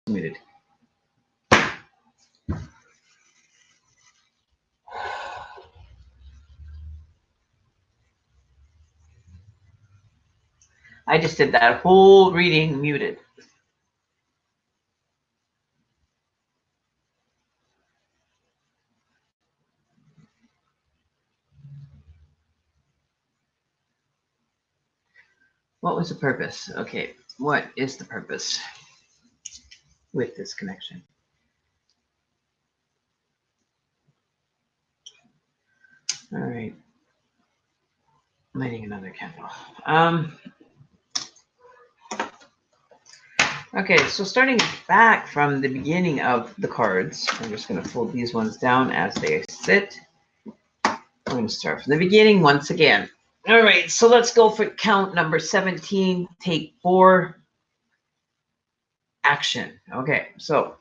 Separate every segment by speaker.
Speaker 1: muted. I just did that whole reading muted. What was the purpose? Okay, what is the purpose with this connection? All right, lighting another candle. Okay, so starting back from the beginning of the cards, I'm just going to fold these ones down as they sit. I'm going to start from the beginning once again. All right, so let's go for count number 17, take 4, action. Okay, so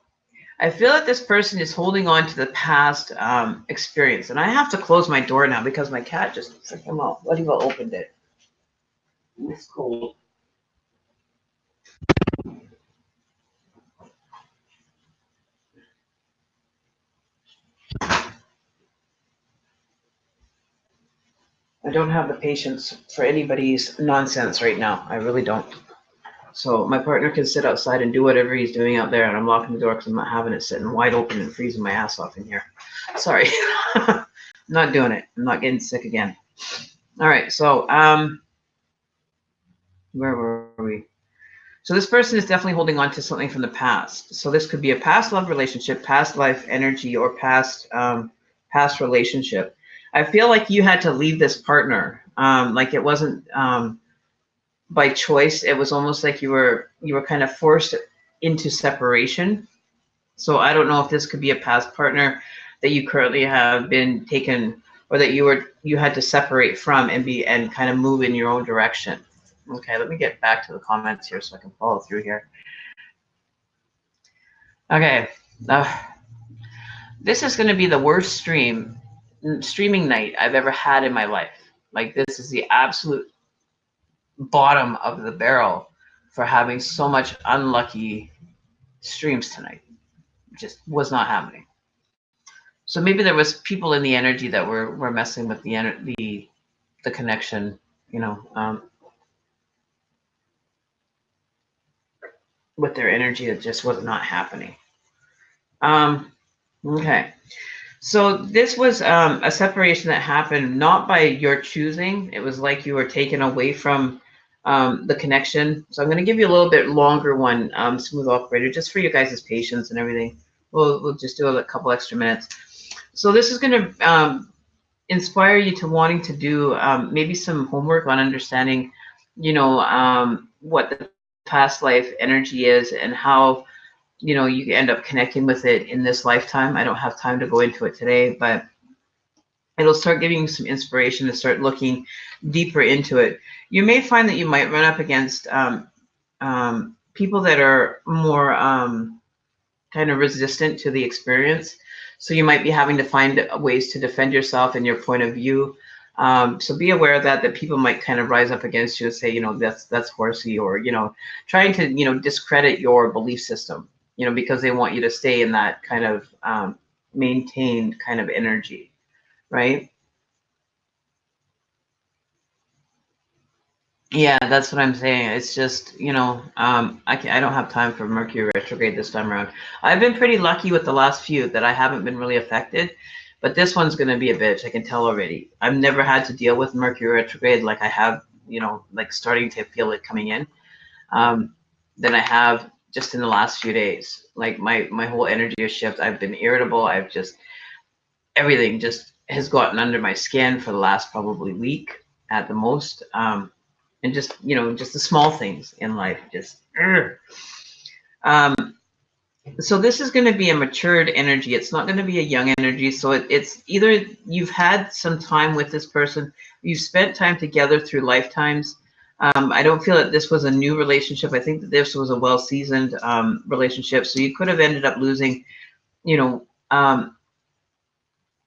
Speaker 1: I feel that this person is holding on to the past experience. And I have to close my door now because my cat just freaking well opened it. It's cold. I don't have the patience for anybody's nonsense right now. I really don't. So my partner can sit outside and do whatever he's doing out there, and I'm locking the door because I'm not having it sitting wide open and freezing my ass off in here. Sorry. I'm not doing it. I'm not getting sick again. All right, so where were we? So this person is definitely holding on to something from the past. So this could be a past love relationship, past life energy, or past relationship. I feel like you had to leave this partner. Like it wasn't by choice. It was almost like you were kind of forced into separation. So I don't know if this could be a past partner that you currently have been taken, or that you had to separate from and kind of move in your own direction. Okay, let me get back to the comments here so I can follow through here. Okay, this is going to be the worst streaming night I've ever had in my life. Like, this is the absolute bottom of the barrel for having so much unlucky streams tonight. It just was not happening. So maybe there was people in the energy that were messing with the connection, you know, with their energy that just was not happening. Okay. So this was a separation that happened not by your choosing. It was like you were taken away from the connection. So I'm going to give you a little bit longer one, Smooth Operator, just for you guys' patience and everything. We'll just do a couple extra minutes. So this is going to inspire you to wanting to do maybe some homework on understanding, you know, what the past life energy is and how, you know, you end up connecting with it in this lifetime. I don't have time to go into it today, but it'll start giving you some inspiration to start looking deeper into it. You may find that you might run up against people that are more kind of resistant to the experience. So you might be having to find ways to defend yourself and your point of view. So be aware of that people might kind of rise up against you and say, you know, that's horsey, or, you know, trying to, you know, discredit your belief system, you know, because they want you to stay in that kind of maintained kind of energy, right? Yeah, that's what I'm saying. It's just, you know, I don't have time for Mercury retrograde this time around. I've been pretty lucky with the last few that I haven't been really affected, but this one's going to be a bitch. I can tell already. I've never had to deal with Mercury retrograde like I have, you know, like starting to feel it coming in. Than I have just in the last few days. Like my whole energy has shifted. I've been irritable. I've just, everything just has gotten under my skin for the last probably week at the most. And just, you know, just the small things in life, just, so this is going to be a matured energy. It's not going to be a young energy. So it's either you've had some time with this person, you've spent time together through lifetimes. I don't feel that this was a new relationship. I think that this was a well-seasoned relationship. So you could have ended up losing, you know,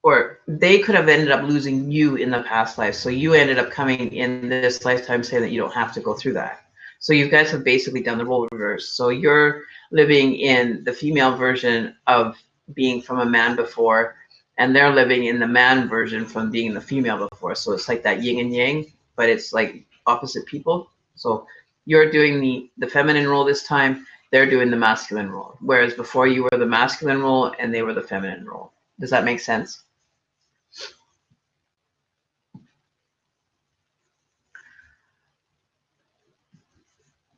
Speaker 1: or they could have ended up losing you in the past life. So you ended up coming in this lifetime saying that you don't have to go through that. So you guys have basically done the role reverse. So you're living in the female version of being from a man before, and they're living in the man version from being the female before. So it's like that yin and yang, but it's like opposite people. So you're doing the feminine role this time, they're doing the masculine role. Whereas before you were the masculine role and they were the feminine role. Does that make sense?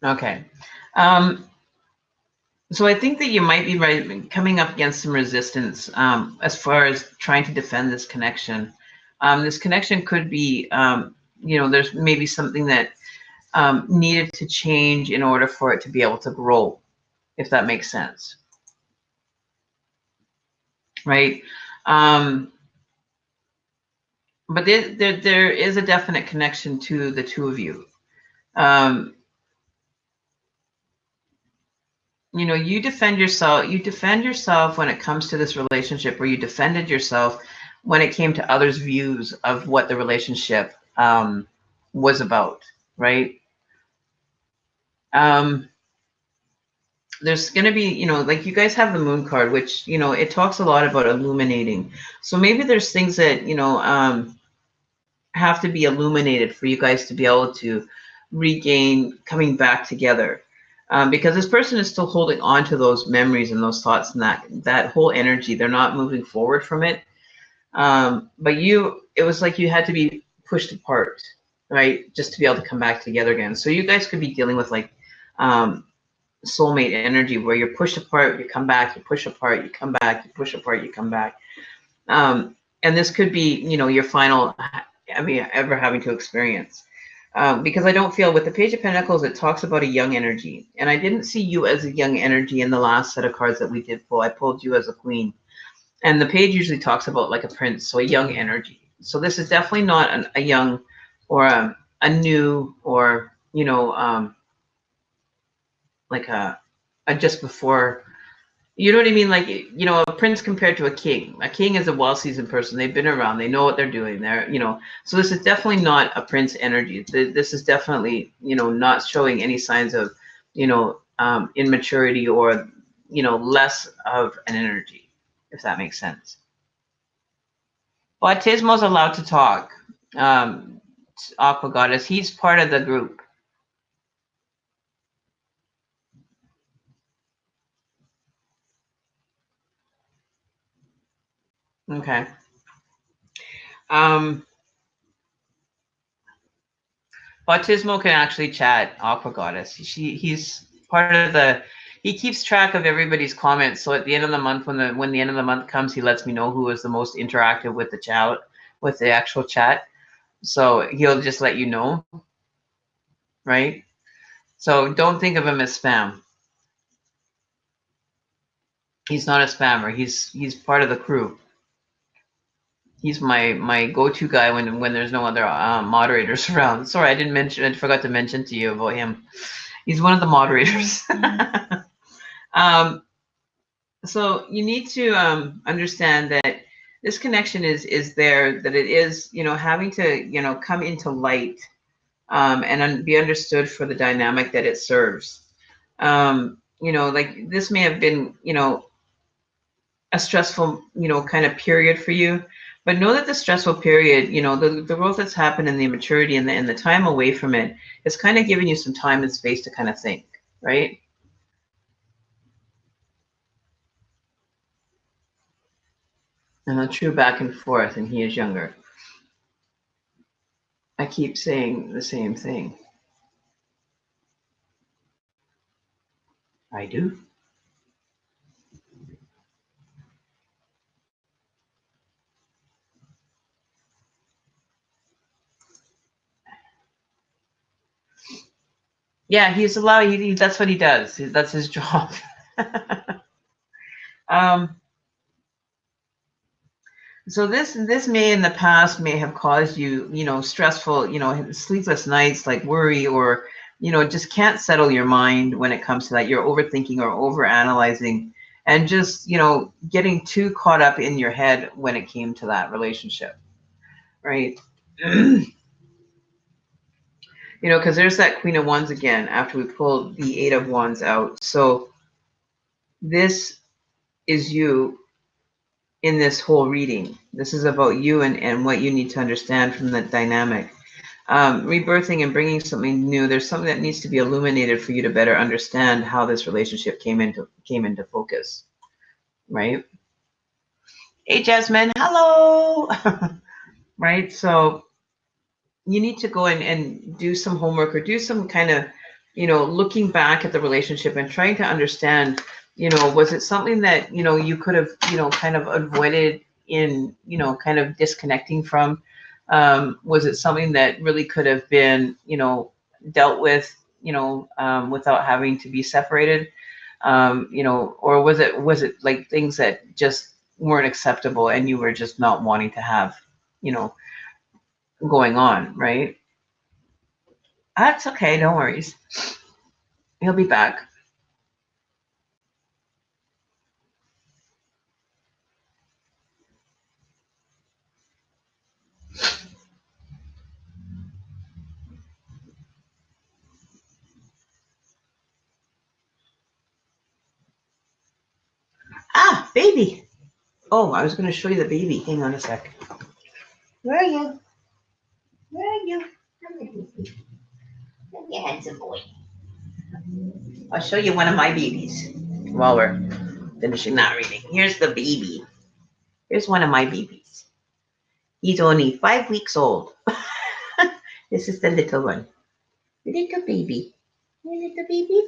Speaker 1: Okay. So I think that you might be right, coming up against some resistance as far as trying to defend this connection. This connection could be, there's maybe something that needed to change in order for it to be able to grow, if that makes sense. Right? But there is a definite connection to the two of you. You defend yourself when it comes to this relationship, or you defended yourself when it came to others' views of what the relationship was about, right? There's going to be, like you guys have the moon card, which, it talks a lot about illuminating. So maybe there's things that, have to be illuminated for you guys to be able to regain coming back together. Because this person is still holding on to those memories and those thoughts and that whole energy. They're not moving forward from it. But it was like you had to be pushed apart, right? Just to be able to come back together again. So you guys could be dealing with like soulmate energy, where you're pushed apart, you come back, you push apart, you come back, you push apart, you come back. And this could be, your final, ever having to experience. Because I don't feel with the Page of Pentacles, it talks about a young energy. And I didn't see you as a young energy in the last set of cards that we did pull. I pulled you as a queen. And the page usually talks about like a prince, so a young energy. So this is definitely not a young or a new or, like a just before. You know what I mean? Like, a prince compared to a king. A king is a well-seasoned person. They've been around. They know what they're doing. So this is definitely not a prince energy. This is definitely, not showing any signs of, immaturity or, less of an energy, if that makes sense. But Tismo's allowed to talk. Aqua Goddess, he's part of the group. Okay. Bautismo can actually chat, Aqua Goddess. He's part of he keeps track of everybody's comments. So at the end of the month, when the end of the month comes, he lets me know who was the most interactive with the chat, with the actual chat. So he'll just let you know, right? So don't think of him as spam. He's not a spammer. He's part of the crew. He's my go-to guy when there's no other moderators around. Sorry, I forgot to mention to you about him. He's one of the moderators. So you need to understand that this connection is there, that it is, having to, come into light and be understood for the dynamic that it serves. Like this may have been, a stressful, kind of period for you. But know that the stressful period, the growth that's happened and the maturity and the time away from it is kind of giving you some time and space to kind of think, right? And a true back and forth, and he is younger. I keep saying the same thing. I do. Yeah, he's allowed. That's what he does. That's his job. So this may in the past may have caused you, stressful, sleepless nights, like worry, or, just can't settle your mind when it comes to that. You're overthinking or overanalyzing, and just, getting too caught up in your head when it came to that relationship, right? You know, because there's that Queen of Wands again after we pulled the Eight of Wands out. So this is you in this whole reading. This is about you and what you need to understand from that dynamic. Rebirthing and bringing something new. There's something that needs to be illuminated for you to better understand how this relationship came into focus, right? Hey, Jasmine, hello. Right, so you need to go in and do some homework or do some kind of, looking back at the relationship and trying to understand, was it something that, you could have, kind of avoided in, kind of disconnecting from? Was it something that really could have been, dealt with, without having to be separated? Or was it like things that just weren't acceptable and you were just not wanting to have, you know, going on, right? That's okay, no worries. He'll be back. Ah, baby. Oh, I was going to show you the baby. Hang on a sec. Where are you? Where are you? Come here, baby. Come here, handsome boy. I'll show you one of my babies while we're finishing that reading. Here's the baby. Here's one of my babies. He's only 5 weeks old. This is the little one. The little baby. You little baby?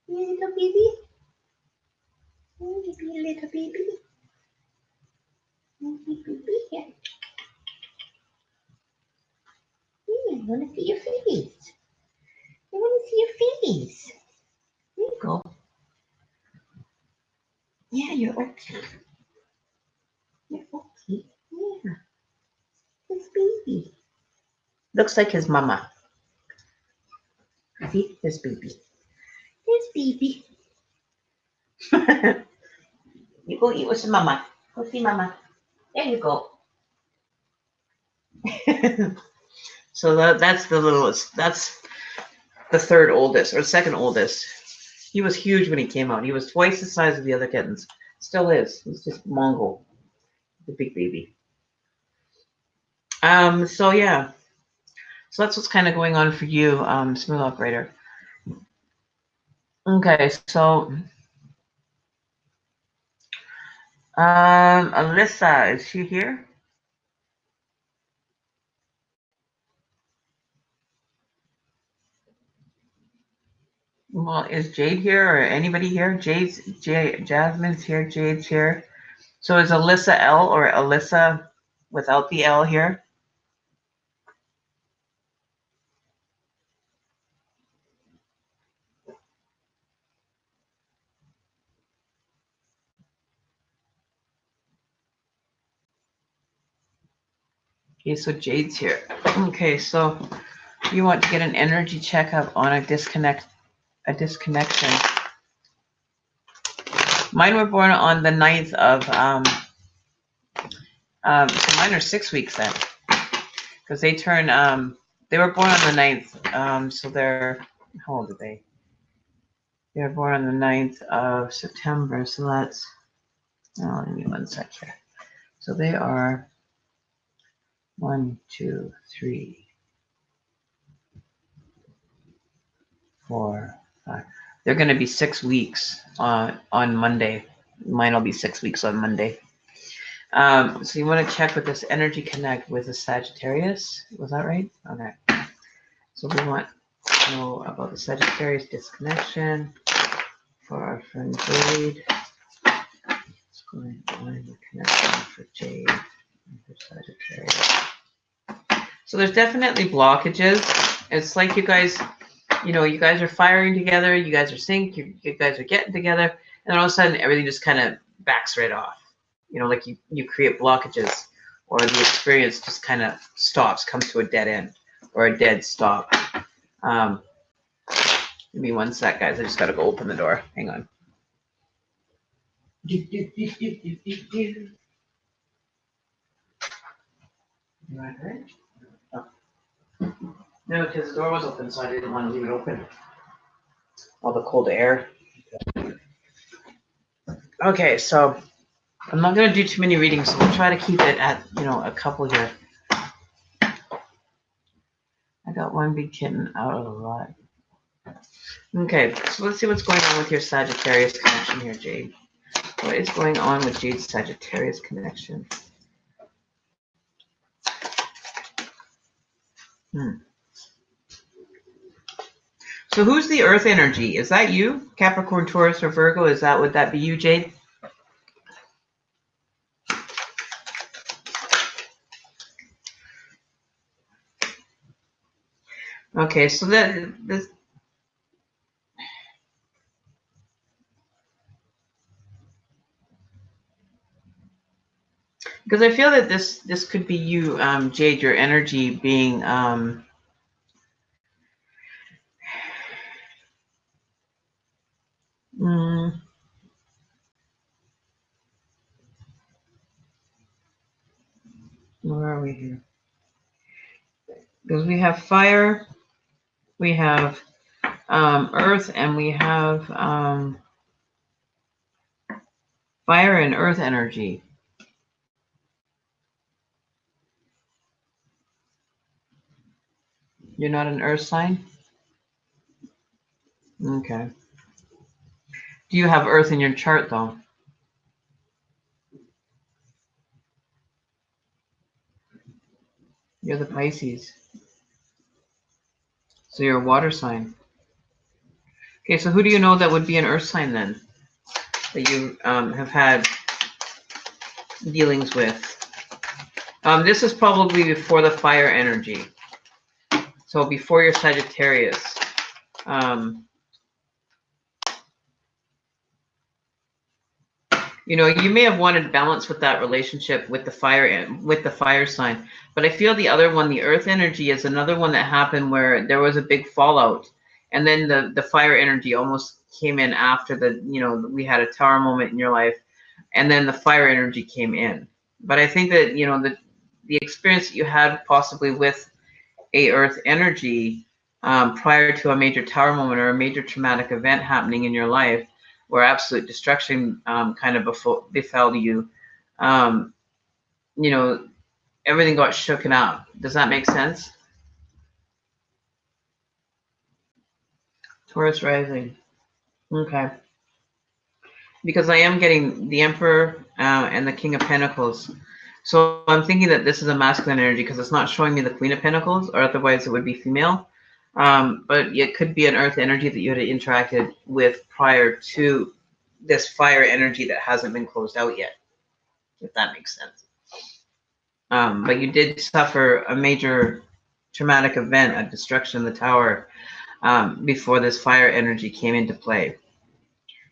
Speaker 1: You little baby? You little baby? You little baby? Here. I want to see your face. I want to see your face. There you go. Yeah, you're okay. You're okay. Yeah. This baby. Looks like his mama. See, this baby. This baby. You go eat with mama. Go see mama. There you go. So that's the littlest. That's the third oldest or second oldest. He was huge when he came out. He was twice the size of the other kittens. Still is. He's just Mongol. The big baby. So yeah. So that's what's kind of going on for you, Smooth Operator. Okay, so Alyssa, is she here? Well, is Jade here or anybody here? Jasmine's here, Jade's here. So is Alyssa L or Alyssa without the L here? Okay, so Jade's here. Okay, so you want to get an energy checkup on a disconnection. Mine were born on the 9th of, so mine are 6 weeks then. Because they turn, they were born on the 9th, so they're, how old are they? They were born on the 9th of September, so that's, oh, give me 1 sec here. So they are 1, 2, 3, 4, 5. They're going to be 6 weeks on Monday. Mine will be 6 weeks on Monday. So you want to check with this energy connect with a Sagittarius. Was that right? Okay. So we want to know about the Sagittarius disconnection for our friend Jade. What's going on in the connection for Jade and for Sagittarius? So there's definitely blockages. It's like you guys are firing together, you guys are synced, you guys are getting together, and then all of a sudden everything just kind of backs right off. Like you create blockages, or the experience just kind of stops, comes to a dead end or a dead stop. Give me 1 sec, guys. I just got to go open the door. Hang on. No, because the door was open, so I didn't want to leave it open. All the cold air. Okay, so I'm not gonna do too many readings, so we'll try to keep it at, a couple here. I got one big kitten out of the lot. Okay, so let's see what's going on with your Sagittarius connection here, Jade. What is going on with Jade's Sagittarius connection? So who's the earth energy? Is that you? Capricorn, Taurus, or Virgo? Would that be you, Jade? Okay, so this, because I feel that this could be you, Jade, your energy being where are we here? Because we have fire, we have earth, and we have fire and earth energy. You're not an earth sign? Okay. Do you have earth in your chart, though? You're the Pisces. So you're a water sign. Okay, so who do you know that would be an earth sign then? That you have had dealings with? This is probably before the fire energy. So before your Sagittarius. You may have wanted balance with that relationship with the fire sign. But I feel the other one, the earth energy, is another one that happened where there was a big fallout. And then the fire energy almost came in after we had a tower moment in your life. And then the fire energy came in. But I think that, the experience that you had possibly with a earth energy prior to a major tower moment or a major traumatic event happening in your life where absolute destruction kind of befell you, everything got shooken up. Does that make sense? Taurus rising. Okay. Because I am getting the Emperor and the King of Pentacles. So I'm thinking that this is a masculine energy because it's not showing me the Queen of Pentacles, or otherwise it would be female. But it could be an earth energy that you had interacted with prior to this fire energy that hasn't been closed out yet, if that makes sense. But you did suffer a major traumatic event, a destruction of the tower, before this fire energy came into play.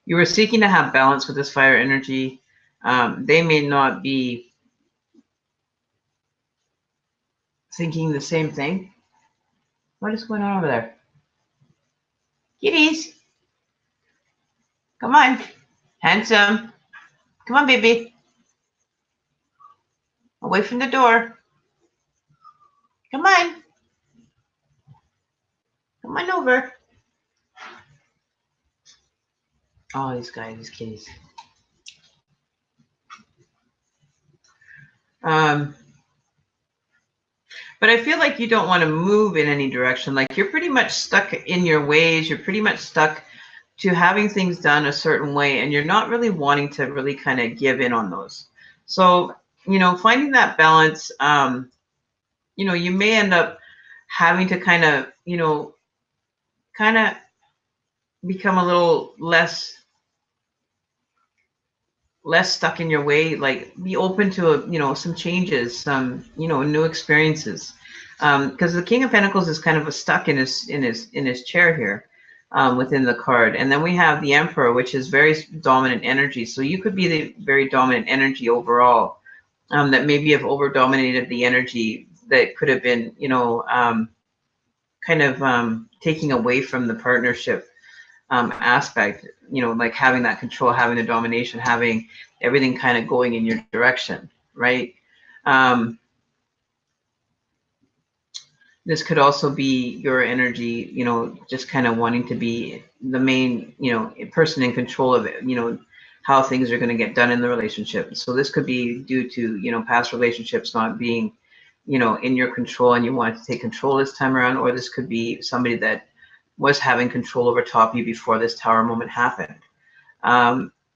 Speaker 1: You were seeking to have balance with this fire energy. They may not be thinking the same thing. What is going on over there? Kitties. Come on. Handsome. Come on, baby. Away from the door. Come on. Come on over. Oh, these guys, these kitties. But I feel like you don't want to move in any direction. Like you're pretty much stuck in your ways. You're pretty much stuck to having things done a certain way, and you're not really wanting to really kind of give in on those. So, finding that balance, you may end up having to kind of become a little less stuck in your way, like be open to some changes, some new experiences, because the King of Pentacles is kind of stuck in his chair here, within the card. And then we have the Emperor, which is very dominant energy, so you could be the very dominant energy overall, that maybe have over dominated the energy that could have been taking away from the partnership aspect, like having that control, having the domination, having everything kind of going in your direction, right? This could also be your energy, just kind of wanting to be the main, person in control of it, how things are going to get done in the relationship. So this could be due to, past relationships not being, in your control, and you want to take control this time around, or this could be somebody that was having control over top you before this tower moment happened,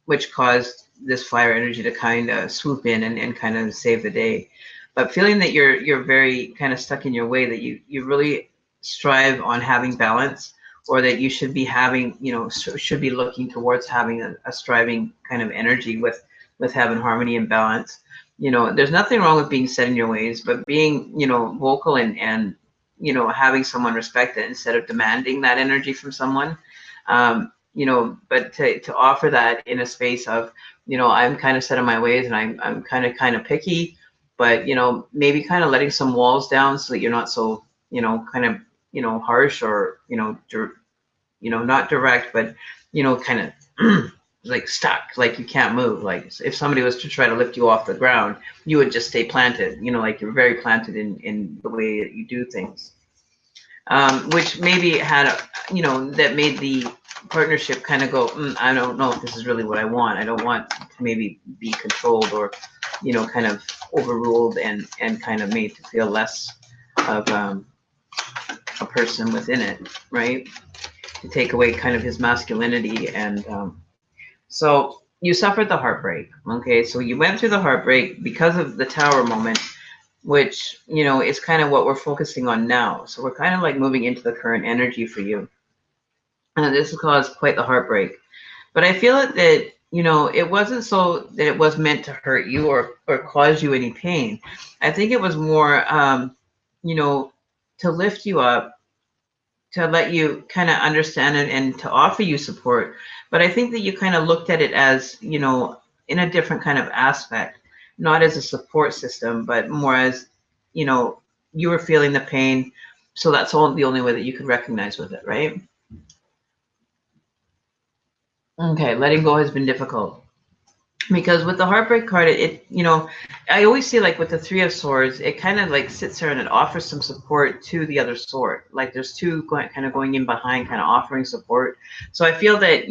Speaker 1: which caused this fire energy to kind of swoop in and kind of save the day. But feeling that you're very kind of stuck in your way, that you really strive on having balance, or that you should be having, should be looking towards having a striving kind of energy with having harmony and balance. There's nothing wrong with being set in your ways, but being, vocal and having someone respect it instead of demanding that energy from someone. But to offer that in a space of, I'm kind of set in my ways, and I'm kind of picky, but maybe kind of letting some walls down so that you're not so, kind of, harsh, or, not direct, but, kind of like stuck, like you can't move. Like if somebody was to try to lift you off the ground, you would just stay planted, like you're very planted in the way that you do things. Which maybe had, that made the partnership kind of go, I don't know if this is really what I want. I don't want to maybe be controlled, or, kind of overruled and kind of made to feel less of a person within it, right? To take away kind of his masculinity. And so you suffered the heartbreak. Okay, so you went through the heartbreak because of the tower moment, which, is kind of what we're focusing on now. So we're kind of like moving into the current energy for you. And this has caused quite the heartbreak. But I feel that, it wasn't so that it was meant to hurt you or cause you any pain. I think it was more, to lift you up, to let you kind of understand it, and to offer you support. But I think that you kind of looked at it as, in a different kind of aspect, not as a support system, but more as, you were feeling the pain. So that's the only way that you could recognize with it, right? Okay, letting go has been difficult. Because with the heartbreak card, I always see, like with the Three of Swords, it kind of like sits there and it offers some support to the other sword. Like there's two kind of going in behind, kind of offering support. So I feel that,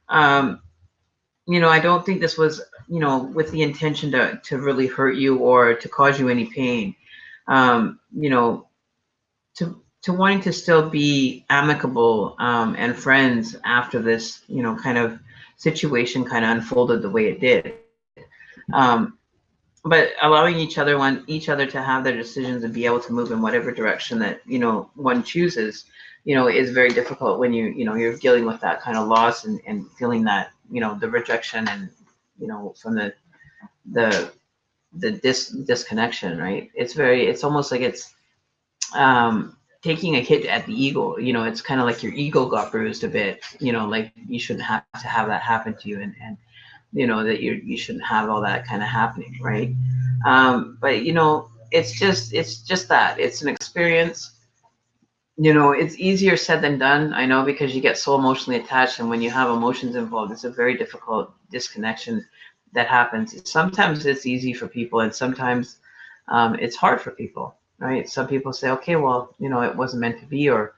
Speaker 1: I don't think this was, with the intention to really hurt you or to cause you any pain. To wanting to still be amicable, and friends after this, kind of situation kind of unfolded the way it did. Um, but allowing each other to have their decisions and be able to move in whatever direction that, one chooses, is very difficult when you're dealing with that kind of loss, and feeling that, the rejection, and, from the disconnection, right? It's almost like it's, taking a hit at the ego. It's kind of like your ego got bruised a bit, like you shouldn't have to have that happen to you, and that you shouldn't have all that kind of happening, right? But it's just that it's an experience. It's easier said than done, I know, because you get so emotionally attached, and when you have emotions involved, it's a very difficult disconnection that happens. Sometimes it's easy for people, and sometimes, it's hard for people, right? Some people say, okay, well, it wasn't meant to be, or,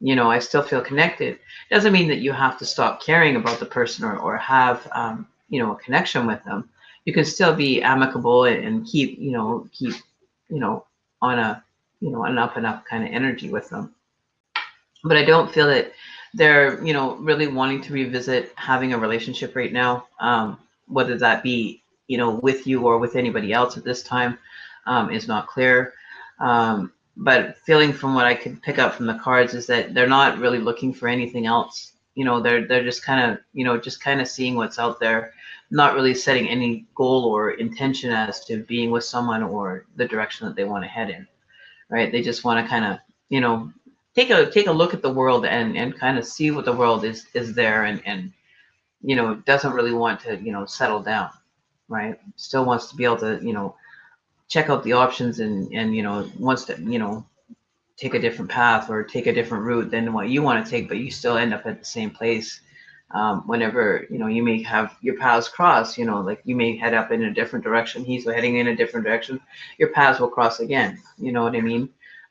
Speaker 1: I still feel connected. Doesn't mean that you have to stop caring about the person, or have, a connection with them. You can still be amicable, and keep, on an up and up kind of energy with them. But I don't feel that they're, really wanting to revisit having a relationship right now, whether that be, with you or with anybody else at this time, is not clear. But feeling from what I could pick up from the cards is that they're not really looking for anything else. They're just kind of, just kind of seeing what's out there, not really setting any goal or intention as to being with someone or the direction that they want to head in, right? They just want to kind of, take a look at the world, and kind of see what the world is there, and doesn't really want to, settle down, right? Still wants to be able to, check out the options, and wants to, take a different path or take a different route than what you want to take, but you still end up at the same place. Whenever, you may have your paths cross, like you may head up in a different direction, he's heading in a different direction, your paths will cross again, you know what I mean?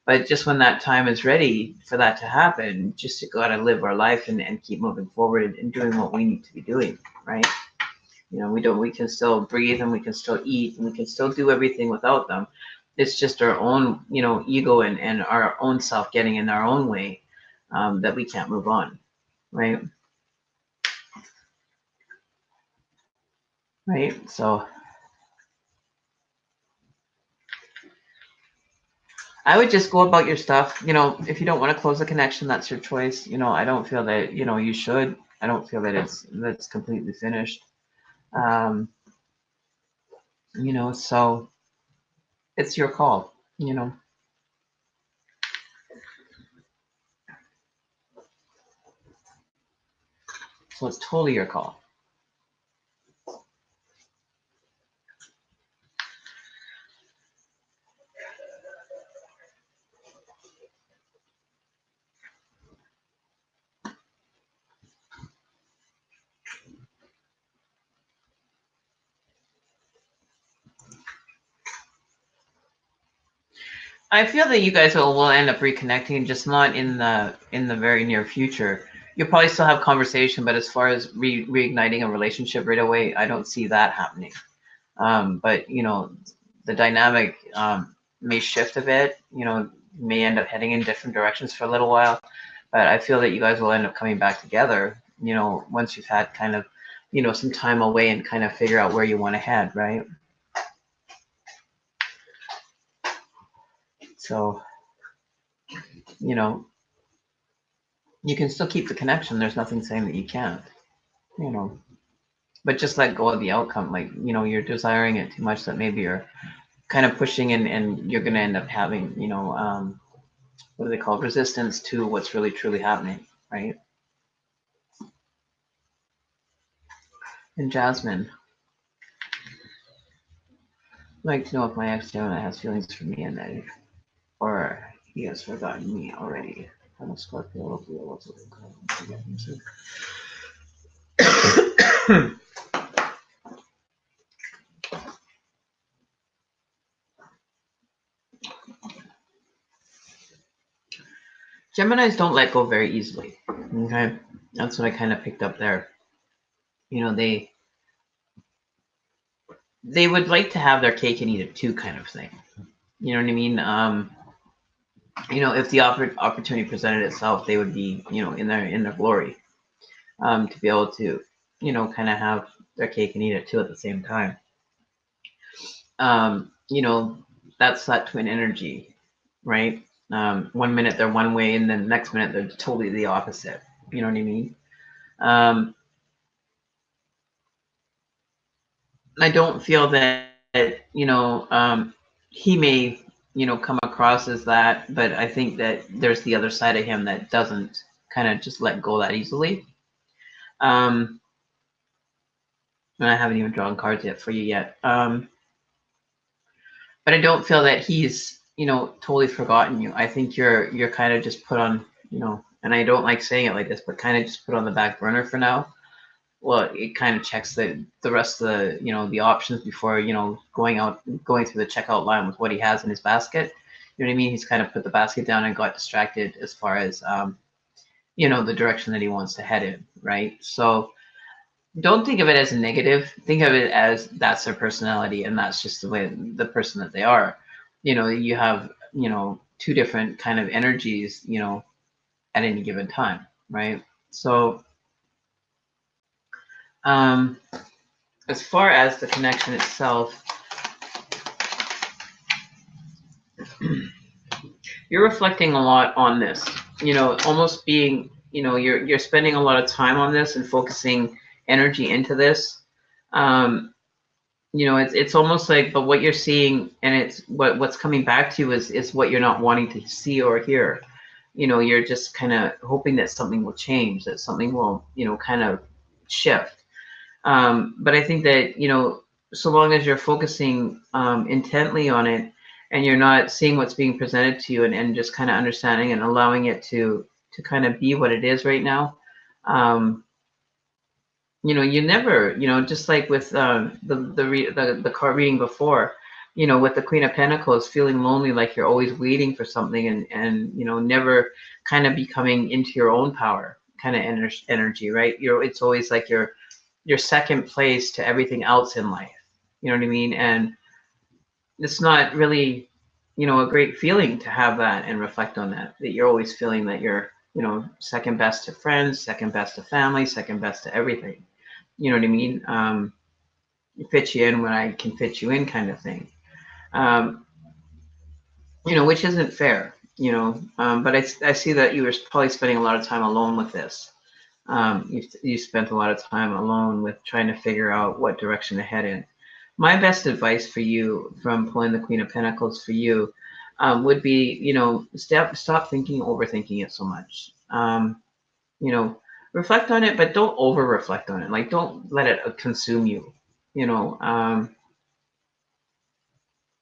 Speaker 1: But just when that time is ready for that to happen, just got to live our life and keep moving forward and doing what we need to be doing, right? We can still breathe and we can still eat and we can still do everything without them. It's just our own, ego and our own self getting in our own way, that we can't move on, right? Right. So I would just go about your stuff. If you don't want to close the connection, that's your choice. I don't feel that, you should. I don't feel that that's completely finished. Um, so it's your call, so it's totally your call. I feel that you guys will end up reconnecting, just not in the very near future. You'll probably still have conversation, but as far as reigniting a relationship right away, I don't see that happening. But the dynamic may shift a bit. May end up heading in different directions for a little while. But I feel that you guys will end up coming back together. Once you've had kind of some time away and kind of figure out where you want to head, right? So you can still keep the connection. There's nothing saying that you can't. You know, but just let go of the outcome. Like you're desiring it too much that maybe you're kind of pushing and you're going to end up having what do they call it? Resistance to what's really truly happening, right? And Jasmine, I'd like to know if my ex Gemini has feelings for me and that, or he has forgotten me already. I'm a Scorpio. What's it called? Geminis don't let go very easily. Okay, that's what I kind of picked up there. They would like to have their cake and eat it too, kind of thing. You know what I mean? If the opportunity presented itself, they would be, in their glory, to be able to, kind of have their cake and eat it too at the same time. Um, you know, that's that twin energy, right? 1 minute they're one way, and then the next minute they're totally the opposite. You know what I mean? Um, I don't feel that he may come across as that, but I think that there's the other side of him that doesn't kind of just let go that easily. And I haven't even drawn cards yet for you yet. But I don't feel that he's totally forgotten you. I think you're kind of just put on, and I don't like saying it like this, but kind of just put on the back burner for now. Well, it kind of checks the rest of the options before going through the checkout line with what he has in his basket. You know what I mean? He's kind of put the basket down and got distracted as far as the direction that he wants to head in, right? So don't think of it as a negative. Think of it as that's their personality and that's just the person that they are. You have two different kind of energies at any given time, right? So as far as the connection itself, you're reflecting a lot on this, almost being, you're spending a lot of time on this and focusing energy into this. It's almost like, but what you're seeing and it's what's coming back to you is what you're not wanting to see or hear. You're just kind of hoping that something will change, that something will, kind of shift. But I think that, so long as you're focusing intently on it and you're not seeing what's being presented to you and just kind of understanding and allowing it to kind of be what it is right now, you never, just like with the card reading before, with the Queen of Pentacles, feeling lonely, like you're always waiting for something, and never kind of becoming into your own power kind of energy, right? It's always like you're second place to everything else in life. You know what I mean? And it's not really, a great feeling to have that and reflect on that you're always feeling that you're, second best to friends, second best to family, second best to everything. You know what I mean? Fit you in when I can fit you in kind of thing. Um, which isn't fair, but I see that you were probably spending a lot of time alone with this. You spent a lot of time alone with trying to figure out what direction to head in. My best advice for you from pulling the Queen of Pentacles for you would be, stop thinking, overthinking it so much. You know, reflect on it, but don't over reflect on it. Like, don't let it consume you. You know,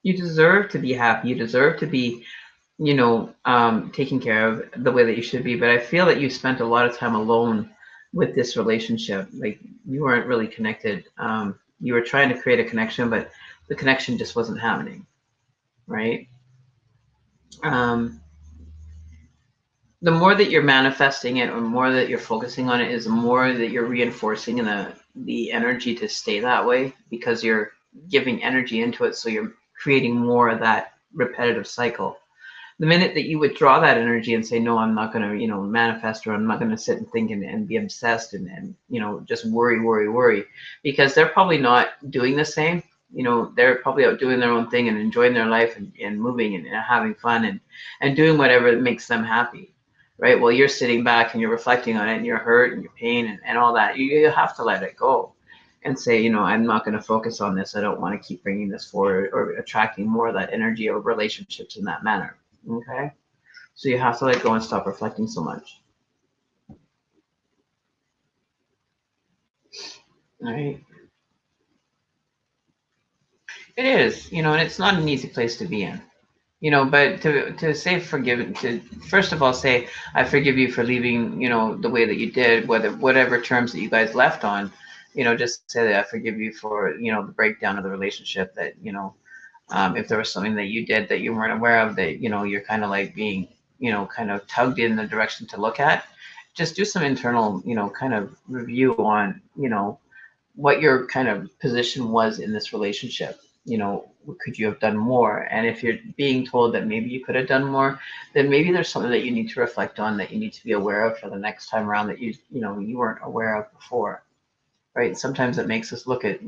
Speaker 1: you deserve to be happy. You deserve to be, taken care of the way that you should be. But I feel that you spent a lot of time alone with this relationship. Like, you weren't really connected. You were trying to create a connection, but the connection just wasn't happening, right? Um, the more that you're manifesting it, or more that you're focusing on it, is the more that you're reinforcing the energy to stay that way, because you're giving energy into it. So you're creating more of that repetitive cycle. The minute that you withdraw that energy and say, no, I'm not going to, manifest, or I'm not going to sit and think and be obsessed and just worry, because they're probably not doing the same. They're probably out doing their own thing and enjoying their life, and moving and having fun, and doing whatever makes them happy. Right. Well, you're sitting back and you're reflecting on it, and you're hurt and your pain and all that. You have to let it go and say, I'm not going to focus on this. I don't want to keep bringing this forward or attracting more of that energy or relationships in that manner. Okay. So you have to let go and stop reflecting so much. All right. It is, and it's not an easy place to be in. But to say forgive, to first of all say, I forgive you for leaving, the way that you did, whatever terms that you guys left on, just say that I forgive you for, the breakdown of the relationship, that, if there was something that you did that you weren't aware of, that, you're kind of like being, kind of tugged in the direction to look at. Just do some internal, kind of review on, what your kind of position was in this relationship. Could you have done more? And if you're being told that maybe you could have done more, then maybe there's something that you need to reflect on, that you need to be aware of for the next time around, that you weren't aware of before. Right? Sometimes it makes us look at,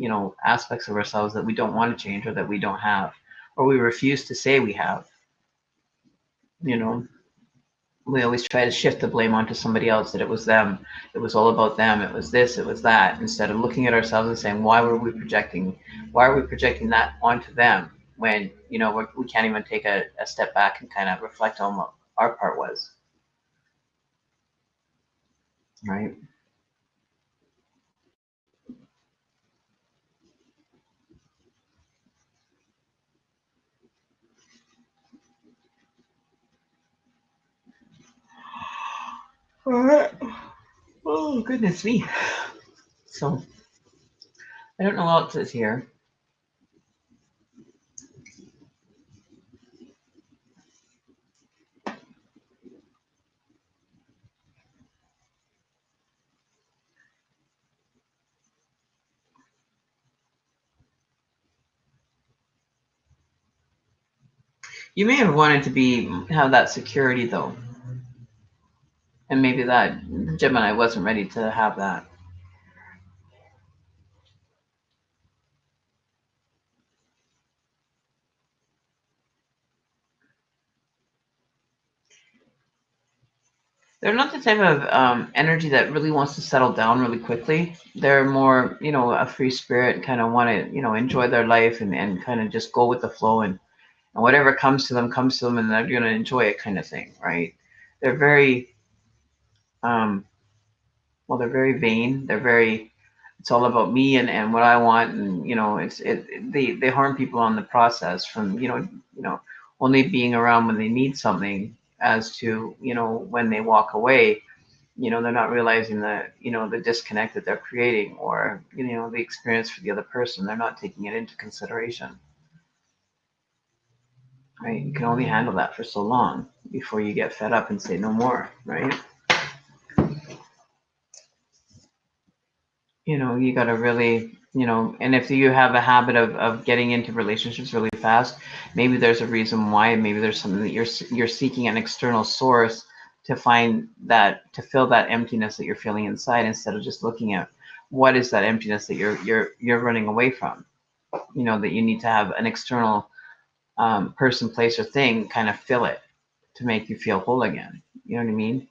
Speaker 1: aspects of ourselves that we don't want to change, or that we don't have, or we refuse to say we have. You know, we always try to shift the blame onto somebody else, that it was them, it was all about them, it was this, it was that, instead of looking at ourselves and saying, why are we projecting that onto them, when we can't even take a step back and kind of reflect on what our part was. Right. All right. Oh, goodness me. So I don't know what else is here. You may have wanted to have that security, though, and maybe that Gemini wasn't ready to have that. They're not the type of energy that really wants to settle down really quickly. They're more, a free spirit, kind of want to, enjoy their life, and kind of just go with the flow, and whatever comes to them, and they're going to enjoy it, kind of thing, right? They're very, um, well, they're very vain. It's all about me and what I want, and they harm people on the process, from only being around when they need something, as to when they walk away, they're not realizing that the disconnect that they're creating, or the experience for the other person, they're not taking it into consideration. right? You can only handle that for so long before you get fed up and say no more, right? You got to really, and if you have a habit of getting into relationships really fast, maybe there's a reason why. Maybe there's something that you're seeking an external source to find that, to fill that emptiness that you're feeling inside, instead of just looking at what is that emptiness that you're running away from. That you need to have an external person, place, or thing kind of fill it to make you feel whole again. You know what I mean?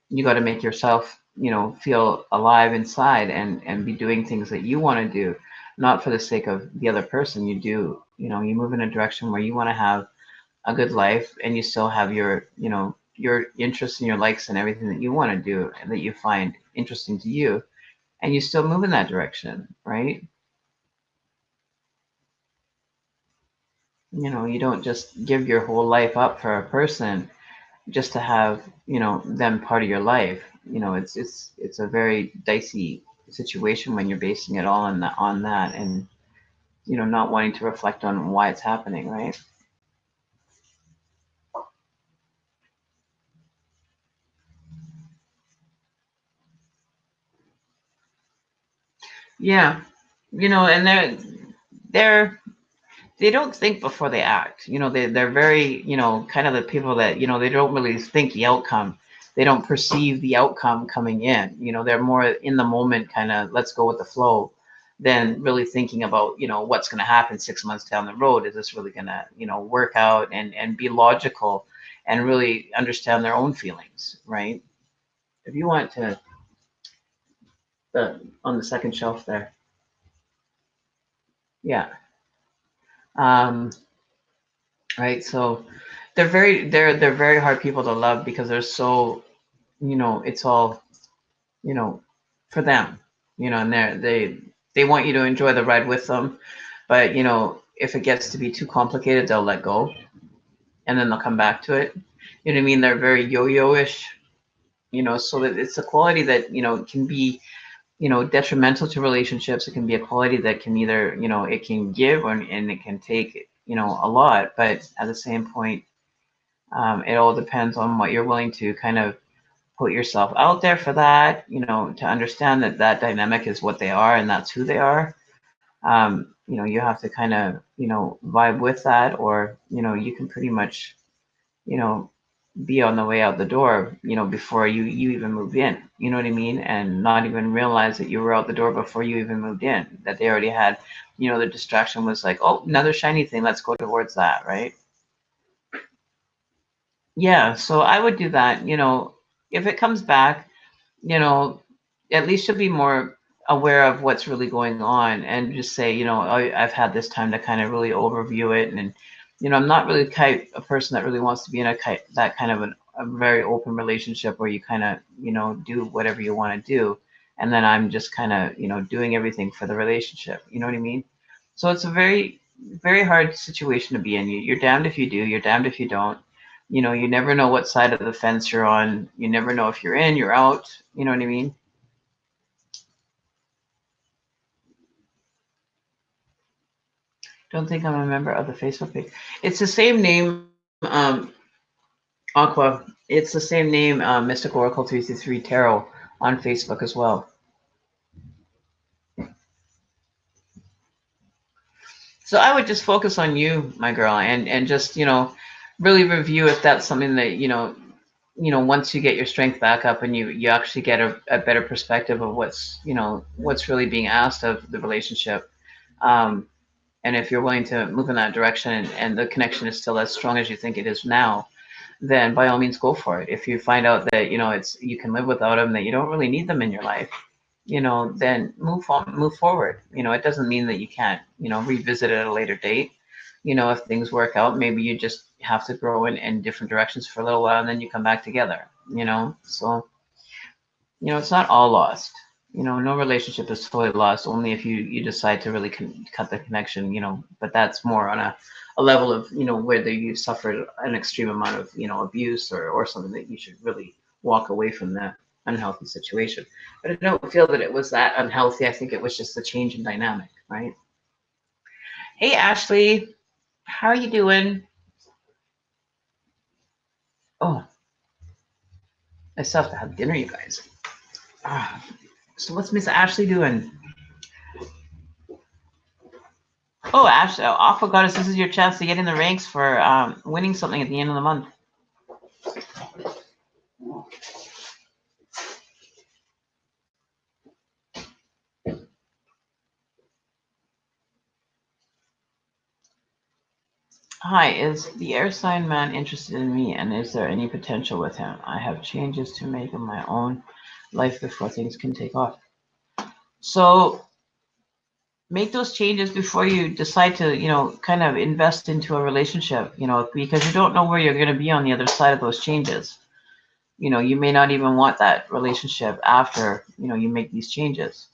Speaker 1: You got to make yourself, feel alive inside, and be doing things that you want to do, not for the sake of the other person. You move in a direction where you want to have a good life, and you still have your interests and your likes and everything that you want to do and that you find interesting to you, and you still move in that direction, right? You don't just give your whole life up for a person just to have them part of your life. It's a very dicey situation when you're basing it all on that, and not wanting to reflect on why it's happening, right? Yeah. And they're they don't think before they act. They're very, kind of the people that, they don't really think the outcome. They don't perceive the outcome coming in. They're more in the moment, kind of let's go with the flow, than really thinking about, what's going to happen 6 months down the road. Is this really going to, work out, and be logical and really understand their own feelings, right? If you want to, on the second shelf there. Yeah. Um, right. So they're very hard people to love, because they're so, it's all, you know for them, and they want you to enjoy the ride with them, but if it gets to be too complicated, they'll let go, and then they'll come back to it. You know what I mean? They're very yo-yo-ish, so that it's a quality that can be detrimental to relationships. It can be a quality that can either, it can give, and it can take, a lot, but at the same point, it all depends on what you're willing to kind of put yourself out there for that, to understand that that dynamic is what they are and that's who they are. You have to kind of, vibe with that, or, you can pretty much, you know, be on the way out the door, before you even move in, you know what I mean? And not even realize that you were out the door before you even moved in, that they already had, the distraction was like, oh, another shiny thing, let's go towards that, right? Yeah, so I would do that, if it comes back, you know, at least you'll be more aware of what's really going on, and just say, I've had this time to kind of really overview it. And, I'm not really a person that really wants to be in that kind of a very open relationship where you kind of, do whatever you want to do. And then I'm just kind of, doing everything for the relationship. You know what I mean? So it's a very, very hard situation to be in. You're damned if you do, you're damned if you don't. You never know what side of the fence you're on. You never know if you're in, you're out. You know what I mean? Don't think I'm a member of the Facebook page. It's the same name, Aqua. It's the same name, Mystic Oracle 333 Tarot on Facebook as well. So I would just focus on you, my girl, and just, really review if that's something that, once you get your strength back up, and you actually get a better perspective of what's really being asked of the relationship. Um, and if you're willing to move in that direction, and the connection is still as strong as you think it is now, then by all means go for it. If you find out that you can live without them, that you don't really need them in your life, then move forward. It doesn't mean that you can't, revisit it at a later date. If things work out, maybe you just have to grow in different directions for a little while, and then you come back together. So it's not all lost. No relationship is totally lost, only if you decide to really cut the connection. But that's more on a level of, whether you've suffered an extreme amount of, abuse, or something that you should really walk away from that unhealthy situation. But I don't feel that it was that unhealthy. I think it was just a change in dynamic, right? Hey, Ashley, how are you doing? Oh, I still have to have dinner, you guys. So what's Miss Ashley doing? Oh, Ashley, Aqua Goddess, this is your chance to get in the ranks for winning something at the end of the month. Hi, is the air sign man interested in me, and is there any potential with him? I have changes to make in my own life before things can take off. So make those changes before you decide to, kind of invest into a relationship, because you don't know where you're going to be on the other side of those changes. You may not even want that relationship after, you make these changes.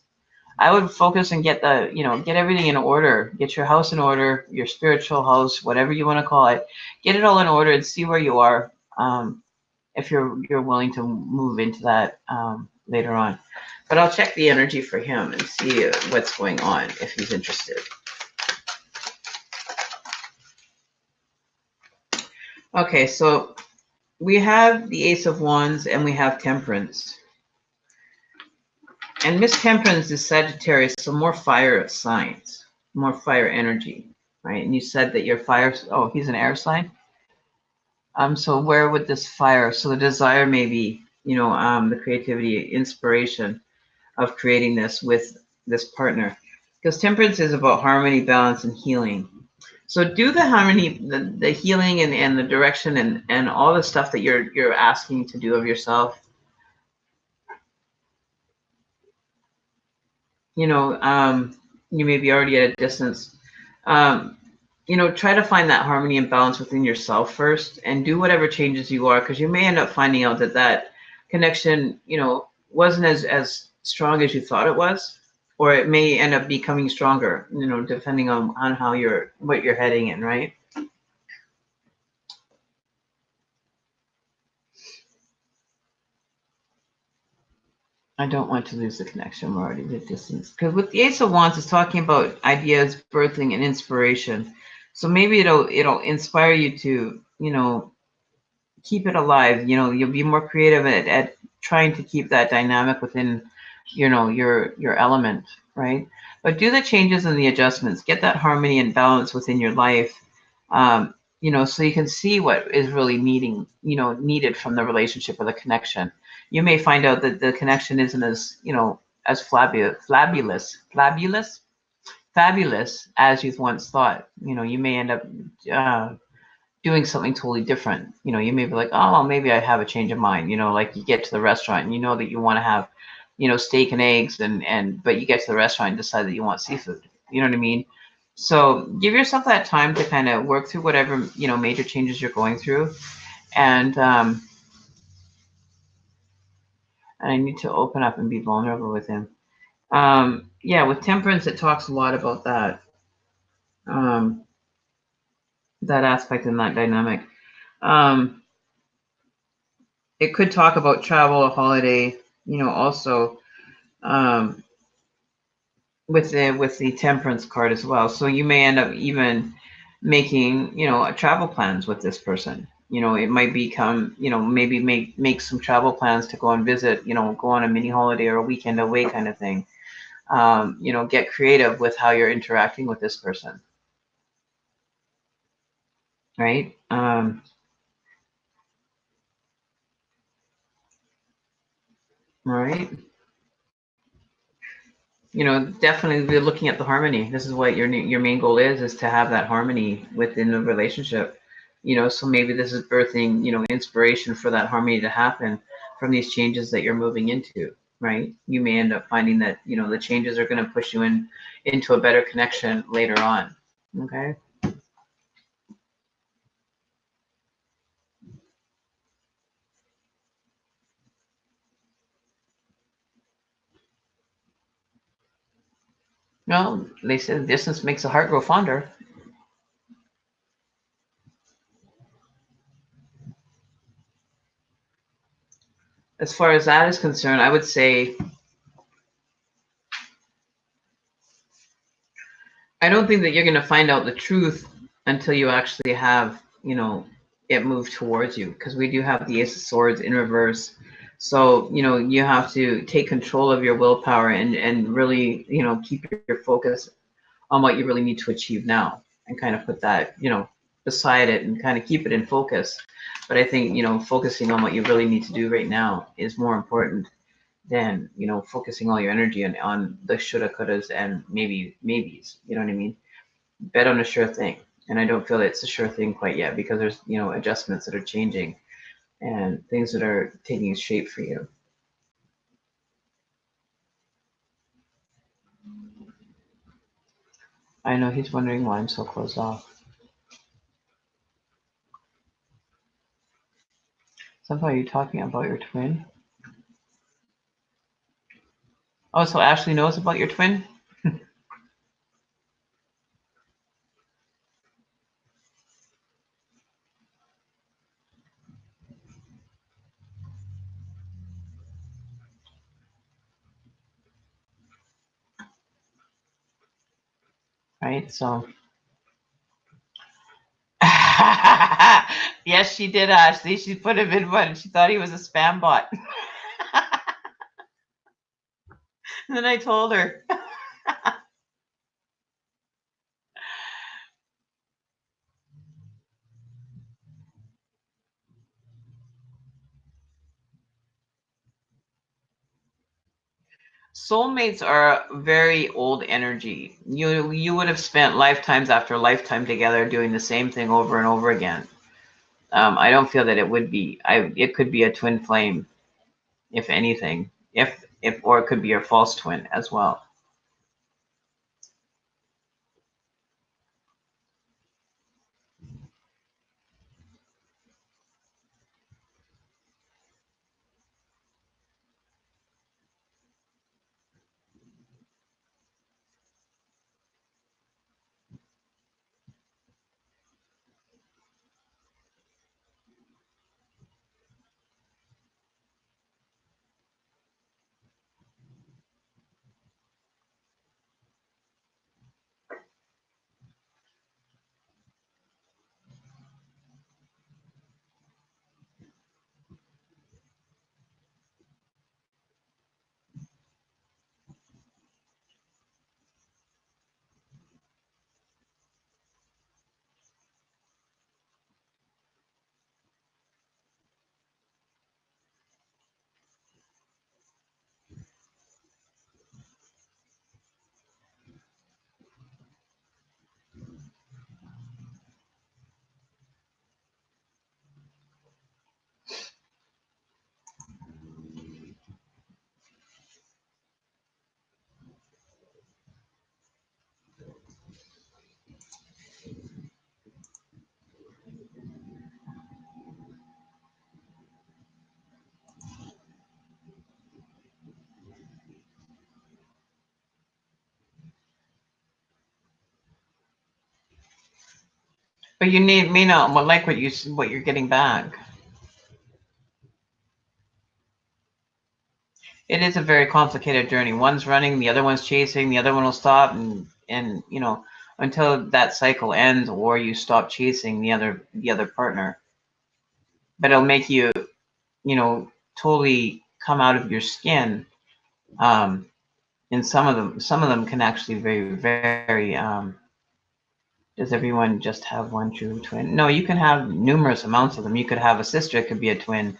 Speaker 1: I would focus and get get everything in order. Get your house in order, your spiritual house, whatever you want to call it. Get it all in order and see where you are. If you're willing to move into that later on. But I'll check the energy for him and see what's going on if he's interested. Okay, so we have the Ace of Wands and we have Temperance. And Miss Temperance is Sagittarius, so more fire signs, more fire energy, right? And you said that your fire, oh, he's an air sign? So where would this fire, so the desire may be, the creativity, inspiration of creating this with this partner. Because Temperance is about harmony, balance, and healing. So do the harmony, the healing and the direction and all the stuff that you're asking to do of yourself. You may be already at a distance. Try to find that harmony and balance within yourself first and do whatever changes you are, because you may end up finding out that connection, wasn't as strong as you thought it was, or it may end up becoming stronger, depending on how what you're heading in, right? I don't want to lose the connection. We're already at distance. Because with the Ace of Wands, it's talking about ideas, birthing, and inspiration. So maybe it'll inspire you to, keep it alive. You'll be more creative at trying to keep that dynamic within, your element, right? But do the changes and the adjustments. Get that harmony and balance within your life. So you can see what is really needed from the relationship or the connection. You may find out that the connection isn't as, as fabulous as you once thought. You may end up doing something totally different. You may be like, oh, well, maybe I have a change of mind. Like you get to the restaurant and you know that you want to have, steak and eggs, but you get to the restaurant and decide that you want seafood. You know what I mean? So give yourself that time to kind of work through whatever, major changes you're going through. And I need to open up and be vulnerable with him. Yeah, with Temperance, it talks a lot about that. That aspect and that dynamic. It could talk about travel, a holiday, also with the Temperance card as well. So you may end up even making, travel plans with this person. It might become, maybe make some travel plans to go and visit, go on a mini holiday or a weekend away kind of thing. Get creative with how you're interacting with this person. Right? Right. Definitely be looking at the harmony. This is what your main goal is to have that harmony within the relationship. So maybe this is birthing, inspiration for that harmony to happen from these changes that you're moving into, right? You may end up finding that, the changes are going to push you into a better connection later on. Okay. Well, they said distance makes the heart grow fonder. As far as that is concerned, I would say I don't think that you're going to find out the truth until you actually have, it move towards you, because we do have the Ace of Swords in reverse. So, you have to take control of your willpower and really, keep your focus on what you really need to achieve now, and kind of put that, beside it and kind of keep it in focus. But I think, focusing on what you really need to do right now is more important than, focusing all your energy on the shoulda, couldas, and maybes. You know what I mean? Bet on a sure thing. And I don't feel that it's a sure thing quite yet, because there's, adjustments that are changing and things that are taking shape for you. I know he's wondering why I'm so closed off. Somehow you're talking about your twin. Oh, so Ashley knows about your twin? Right? So, yes, she did, Ashley. She put him in one. She thought he was a spam bot. And then I told her. Soulmates are very old energy. You would have spent lifetimes after lifetime together doing the same thing over and over again. I don't feel that it would be. It could be a twin flame, if anything, if or it could be your false twin as well. But you may not like what you're getting back. It is a very complicated journey. One's running, the other one's chasing, the other one will stop, and until that cycle ends, or you stop chasing the other partner. But it'll make you, totally come out of your skin. Um, and some of them can actually very, very. Does everyone just have one true twin? No, you can have numerous amounts of them. You could have a sister, it could be a twin.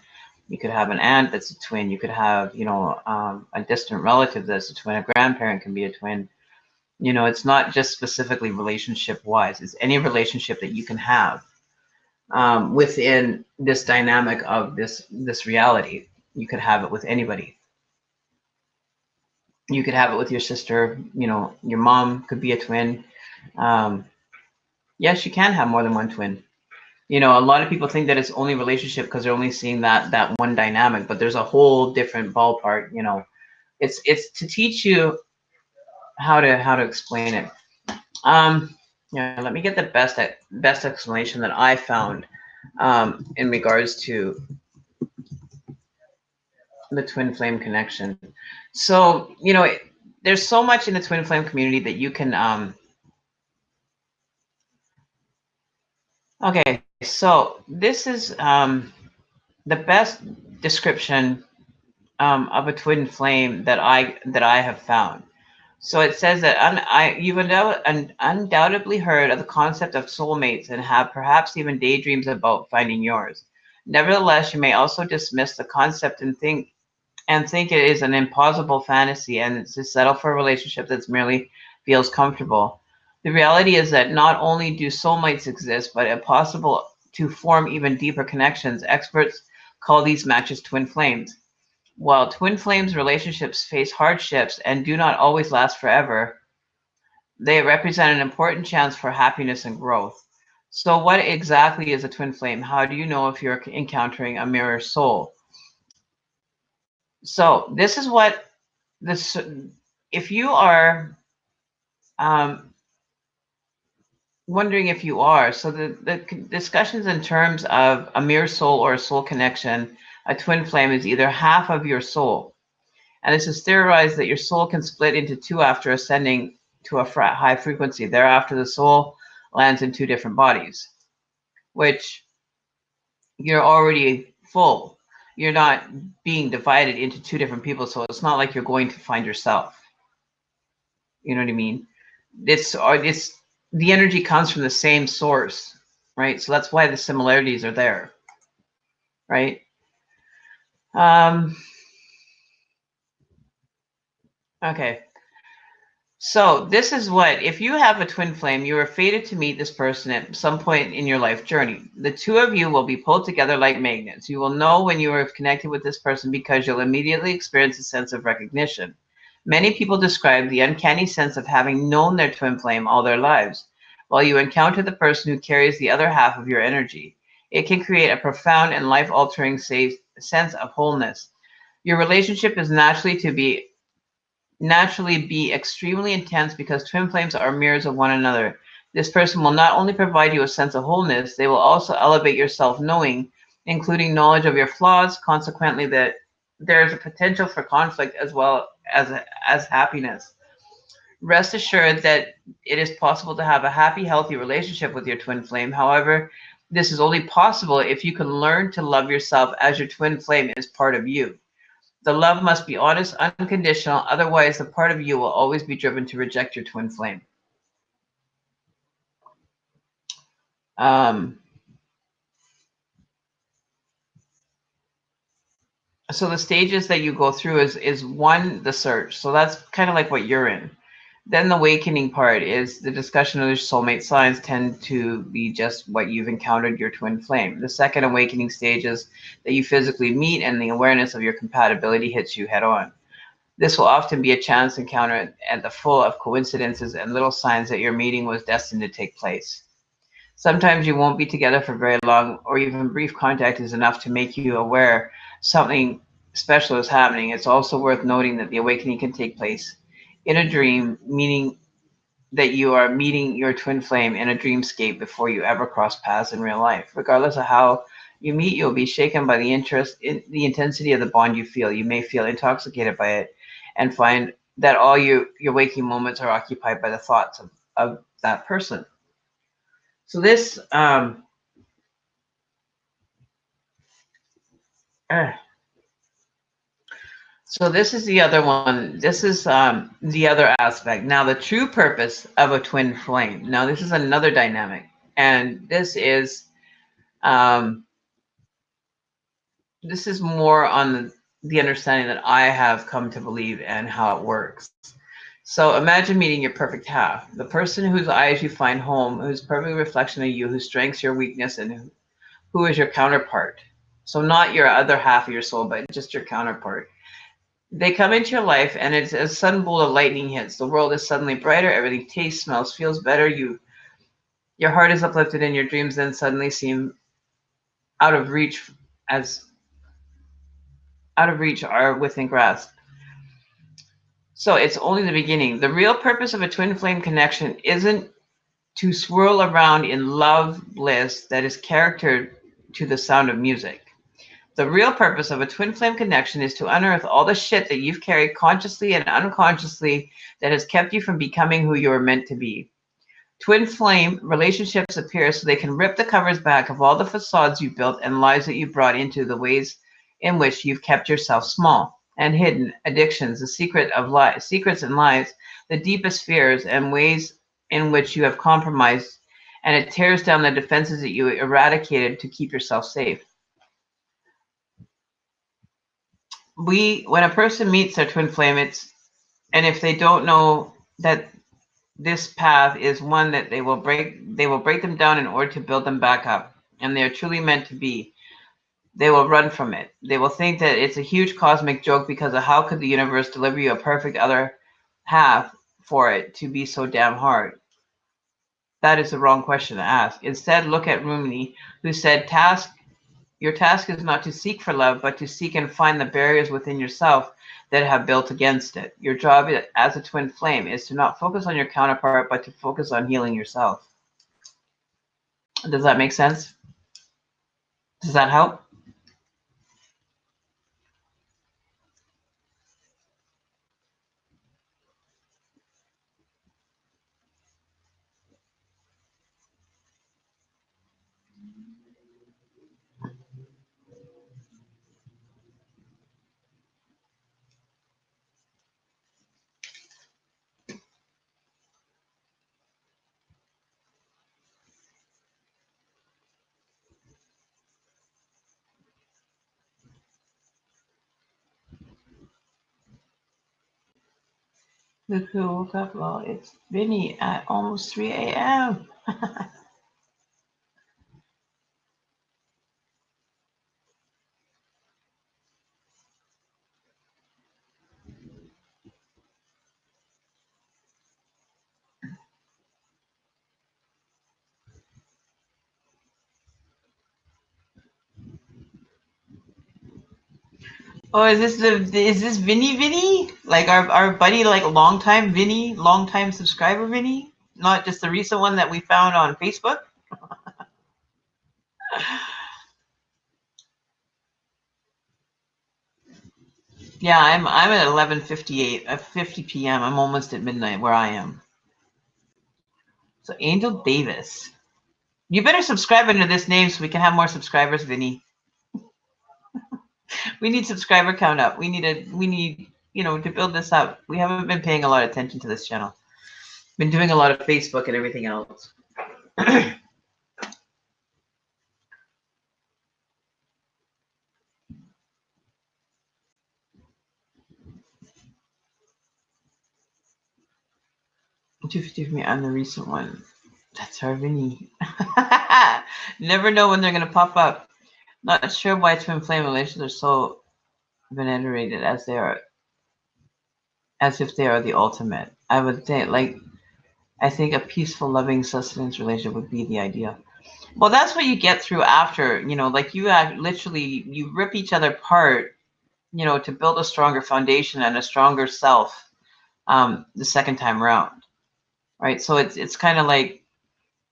Speaker 1: You could have an aunt that's a twin. You could have, a distant relative that's a twin. A grandparent can be a twin. It's not just specifically relationship wise. It's any relationship that you can have within this dynamic of this reality. You could have it with anybody. You could have it with your sister. Your mom could be a twin. Um, yes, you can have more than one twin. A lot of people think that it's only relationship because they're only seeing that one dynamic, but there's a whole different ballpark. It's to teach you how to explain it. Let me get the best explanation that I found in regards to the twin flame connection. So there's so much in the twin flame community that you can Okay, so this is the best description of a twin flame that I have found. So it says that you've undoubtedly heard of the concept of soulmates and have perhaps even daydreams about finding yours. Nevertheless, you may also dismiss the concept and think it is an impossible fantasy and to settle for a relationship that merely feels comfortable. The reality is that not only do soulmates exist, but it's possible to form even deeper connections. Experts call these matches twin flames. While twin flames relationships face hardships and do not always last forever, they represent an important chance for happiness and growth. So, what exactly is a twin flame? How do you know if you're encountering a mirror soul? So, this is what this. If you are um, wondering if you are, so the discussions in terms of a mirror soul or a soul connection, a twin flame is either half of your soul. And this is theorized that your soul can split into two after ascending to a high frequency. Thereafter, the soul lands in two different bodies, which you're already full. You're not being divided into two different people, so it's not like you're going to find yourself. You know what I mean? It's the energy comes from the same source, right? So that's why the similarities are there, right? Um, okay. So this is what, if you have a twin flame, you are fated to meet this person at some point in your life journey. The two of you will be pulled together like magnets. You will know when you are connected with this person because you'll immediately experience a sense of recognition. Many people describe the uncanny sense of having known their twin flame all their lives, while you encounter the person who carries the other half of your energy. It can create a profound and life-altering sense of wholeness. Your relationship is naturally be extremely intense because twin flames are mirrors of one another. This person will not only provide you a sense of wholeness, they will also elevate your self-knowing, including knowledge of your flaws. Consequently, that there is a potential for conflict as well as happiness. Rest assured that it is possible to have a happy, healthy relationship with your twin flame. However, this is only possible if you can learn to love yourself as your twin flame is part of you. The love must be honest, unconditional, otherwise the part of you will always be driven to reject your twin flame. Um, so the stages that you go through is one, the search. So that's kind of like what you're in. Then the awakening part is the discussion of the soulmate signs tend to be just what you've encountered your twin flame. The second awakening stage is that you physically meet and the awareness of your compatibility hits you head on. This will often be a chance encounter and the full of coincidences and little signs that your meeting was destined to take place. Sometimes you won't be together for very long, or even brief contact is enough to make you aware something special is happening. It's also worth noting that the awakening can take place in a dream, meaning that you are meeting your twin flame in a dreamscape before you ever cross paths in real life. Regardless of how you meet, you'll be shaken by the intensity of the bond you feel. You may feel intoxicated by it and find that all your waking moments are occupied by the thoughts of that person. So this uh, so this is the other one. This is the other aspect. Now, the true purpose of a twin flame. Now, this is another dynamic, and um, this is more on the understanding that I have come to believe and how it works. So imagine meeting your perfect half, the person whose eyes you find home, whose perfect reflection of you, whose strengths your weakness, and who is your counterpart. So not your other half of your soul, but just your counterpart. They come into your life, and it's a sudden bolt of lightning hits. The world is suddenly brighter. Everything tastes, smells, feels better. Your heart is uplifted, and your dreams then suddenly seem out of reach, as out of reach are within grasp. So it's only the beginning. The real purpose of a twin flame connection isn't to swirl around in love bliss that is charactered to the sound of music. The real purpose of a twin flame connection is to unearth all the shit that you've carried consciously and unconsciously that has kept you from becoming who you were meant to be. Twin flame relationships appear so they can rip the covers back of all the facades you built and lies that you brought into the ways in which you've kept yourself small and hidden, addictions, the secrets and lies, the deepest fears and ways in which you have compromised, and it tears down the defenses that you eradicated to keep yourself safe. When a person meets their twin flame, and if they don't know that this path is one that they will break them down in order to build them back up, and they're truly meant to be. They will run from it. They will think that it's a huge cosmic joke because of how could the universe deliver you a perfect other half for it to be so damn hard. That is the wrong question to ask. Instead, look at Rumi, who said, your task is not to seek for love, but to seek and find the barriers within yourself that have built against it. Your job as a twin flame is to not focus on your counterpart, but to focus on healing yourself. Does that make sense? Does that help? Look who woke up. Well, it's Vinny at almost 3 a.m. Oh, is this Vinny? Like our buddy, like longtime Vinny, longtime subscriber Vinny? Not just the recent one that we found on Facebook? Yeah, I'm at 11:58, 50 p.m. I'm almost at midnight where I am. So Angel Davis. You better subscribe under this name so we can have more subscribers, Vinny. We need subscriber count up. We need, to build this up. We haven't been paying a lot of attention to this channel. Been doing a lot of Facebook and everything else. 250 for me on the recent one. That's our Vinny. Never know when they're going to pop up. Not sure why twin flame relations are so venerated as if they are the ultimate. I would think, I think a peaceful, loving sustenance relationship would be the idea. Well, that's what you get through after, you literally, you rip each other apart, to build a stronger foundation and a stronger self the second time around, right? So it's kind of like,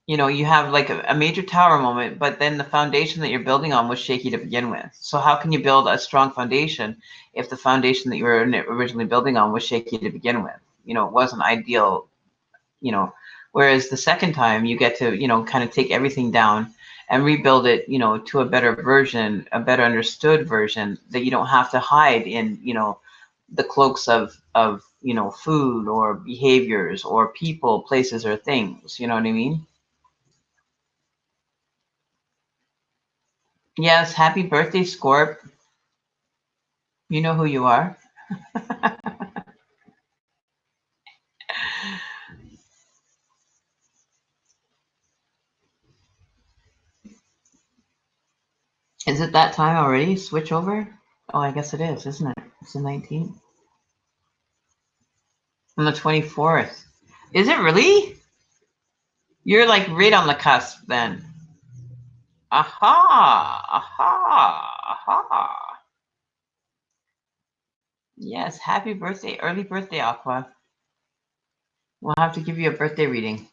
Speaker 1: you have like a major tower moment, but then the foundation that you're building on was shaky to begin with. So how can you build a strong foundation if the foundation that you were originally building on was shaky to begin with? It wasn't ideal, whereas the second time you get to, kind of take everything down and rebuild it, to a better version, a better understood version that you don't have to hide in, the cloaks of food or behaviors or people, places, or things. You know what I mean? Yes, happy birthday, Scorp. You know who you are. Is it that time already? Switch over? Oh, I guess it is, isn't it? It's the 19th. On the 24th. Is it really? You're like right on the cusp then. Aha! Aha! Aha! Yes, happy birthday, early birthday, Aqua. We'll have to give you a birthday reading.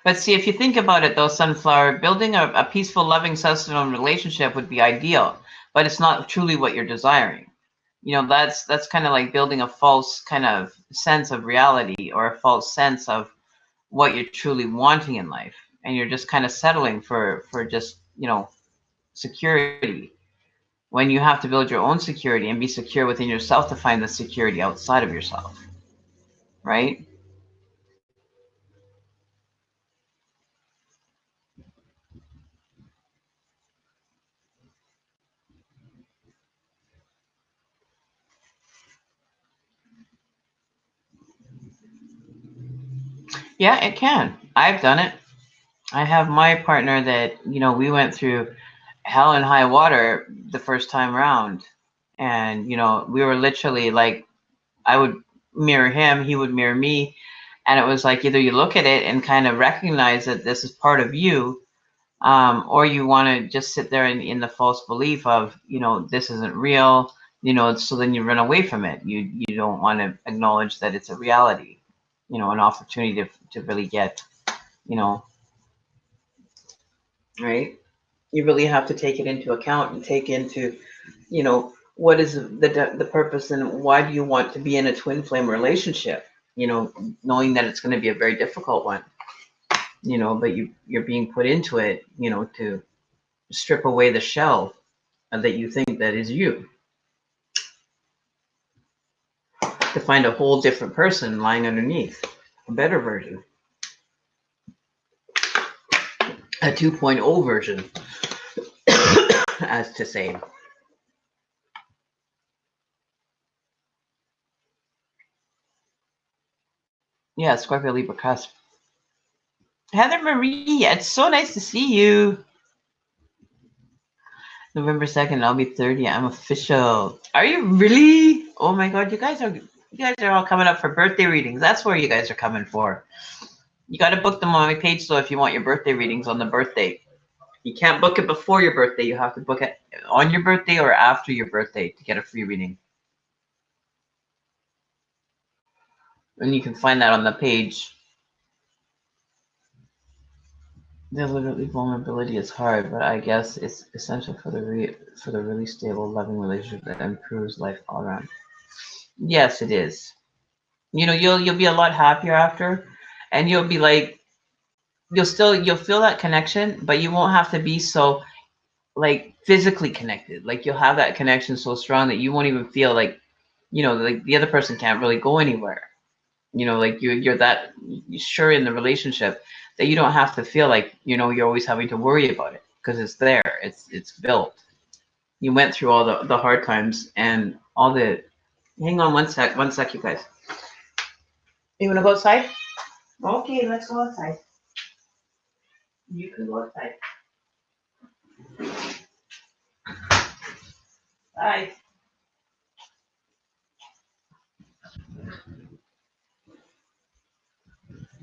Speaker 1: But see, if you think about it though, Sunflower, building a peaceful, loving, sustainable relationship would be ideal. but it's not truly what you're desiring. That's kind of like building a false kind of sense of reality, or a false sense of what you're truly wanting in life, and you're just kind of settling for just security, when you have to build your own security and be secure within yourself to find the security outside of yourself, right? Yeah, it can. I've done it. I have my partner that, we went through hell and high water the first time around. And, we were literally like, I would mirror him, he would mirror me. And it was like either you look at it and kind of recognize that this is part of you, or you want to just sit there in the false belief of, this isn't real, so then you run away from it. You don't want to acknowledge that it's a reality, an opportunity to really get, you know, right? You really have to take it into account and take into, what is the purpose, and why do you want to be in a twin flame relationship? Knowing that it's going to be a very difficult one, but you're being put into it, to strip away the shell that you think that is you, to find a whole different person lying underneath, a better version, a 2.0 version, as to say. Yeah, Scorpio Libra cusp. Heather Marie, it's so nice to see you. November 2nd, I'll be 30. I'm official. Are you really? Oh my god, you guys are all coming up for birthday readings. That's where you guys are coming for. You got to book them on my page, so if you want your birthday readings on the birthday. You can't book it before your birthday. You have to book it on your birthday or after your birthday to get a free reading. And you can find that on the page. Deliberately vulnerability is hard, but I guess it's essential for the really stable, loving relationship that improves life all around. Yes, it is. You'll be a lot happier after, and you'll be like, you'll feel that connection, but you won't have to be so like physically connected. Like you'll have that connection so strong that you won't even feel like, like the other person can't really go anywhere. Like you're that sure in the relationship that you don't have to feel like, you're always having to worry about it, because it's there. It's built. You went through all the hard times and all the. Hang on one sec, you guys. You want to go outside? Okay, let's go outside. You can go outside. Bye.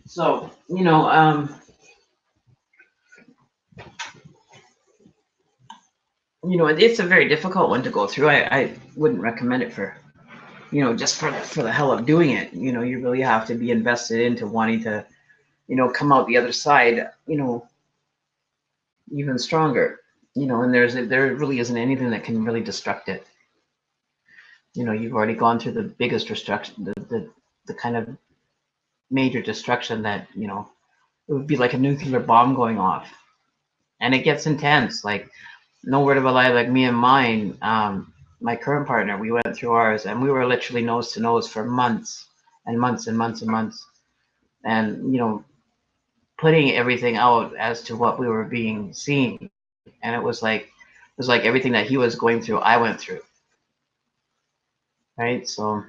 Speaker 1: So, it's a very difficult one to go through. I wouldn't recommend it for, just for the hell of doing it. You really have to be invested into wanting to, come out the other side, even stronger. And there really isn't anything that can really destruct it. You've already gone through the biggest destruction, the kind of major destruction that, it would be like a nuclear bomb going off. And it gets intense. Like, no word of a lie, like me and mine, my current partner, we went through ours and we were literally nose to nose for months and months and months and months. And, putting everything out as to what we were being seen. And it was like everything that he was going through, I went through. Right? So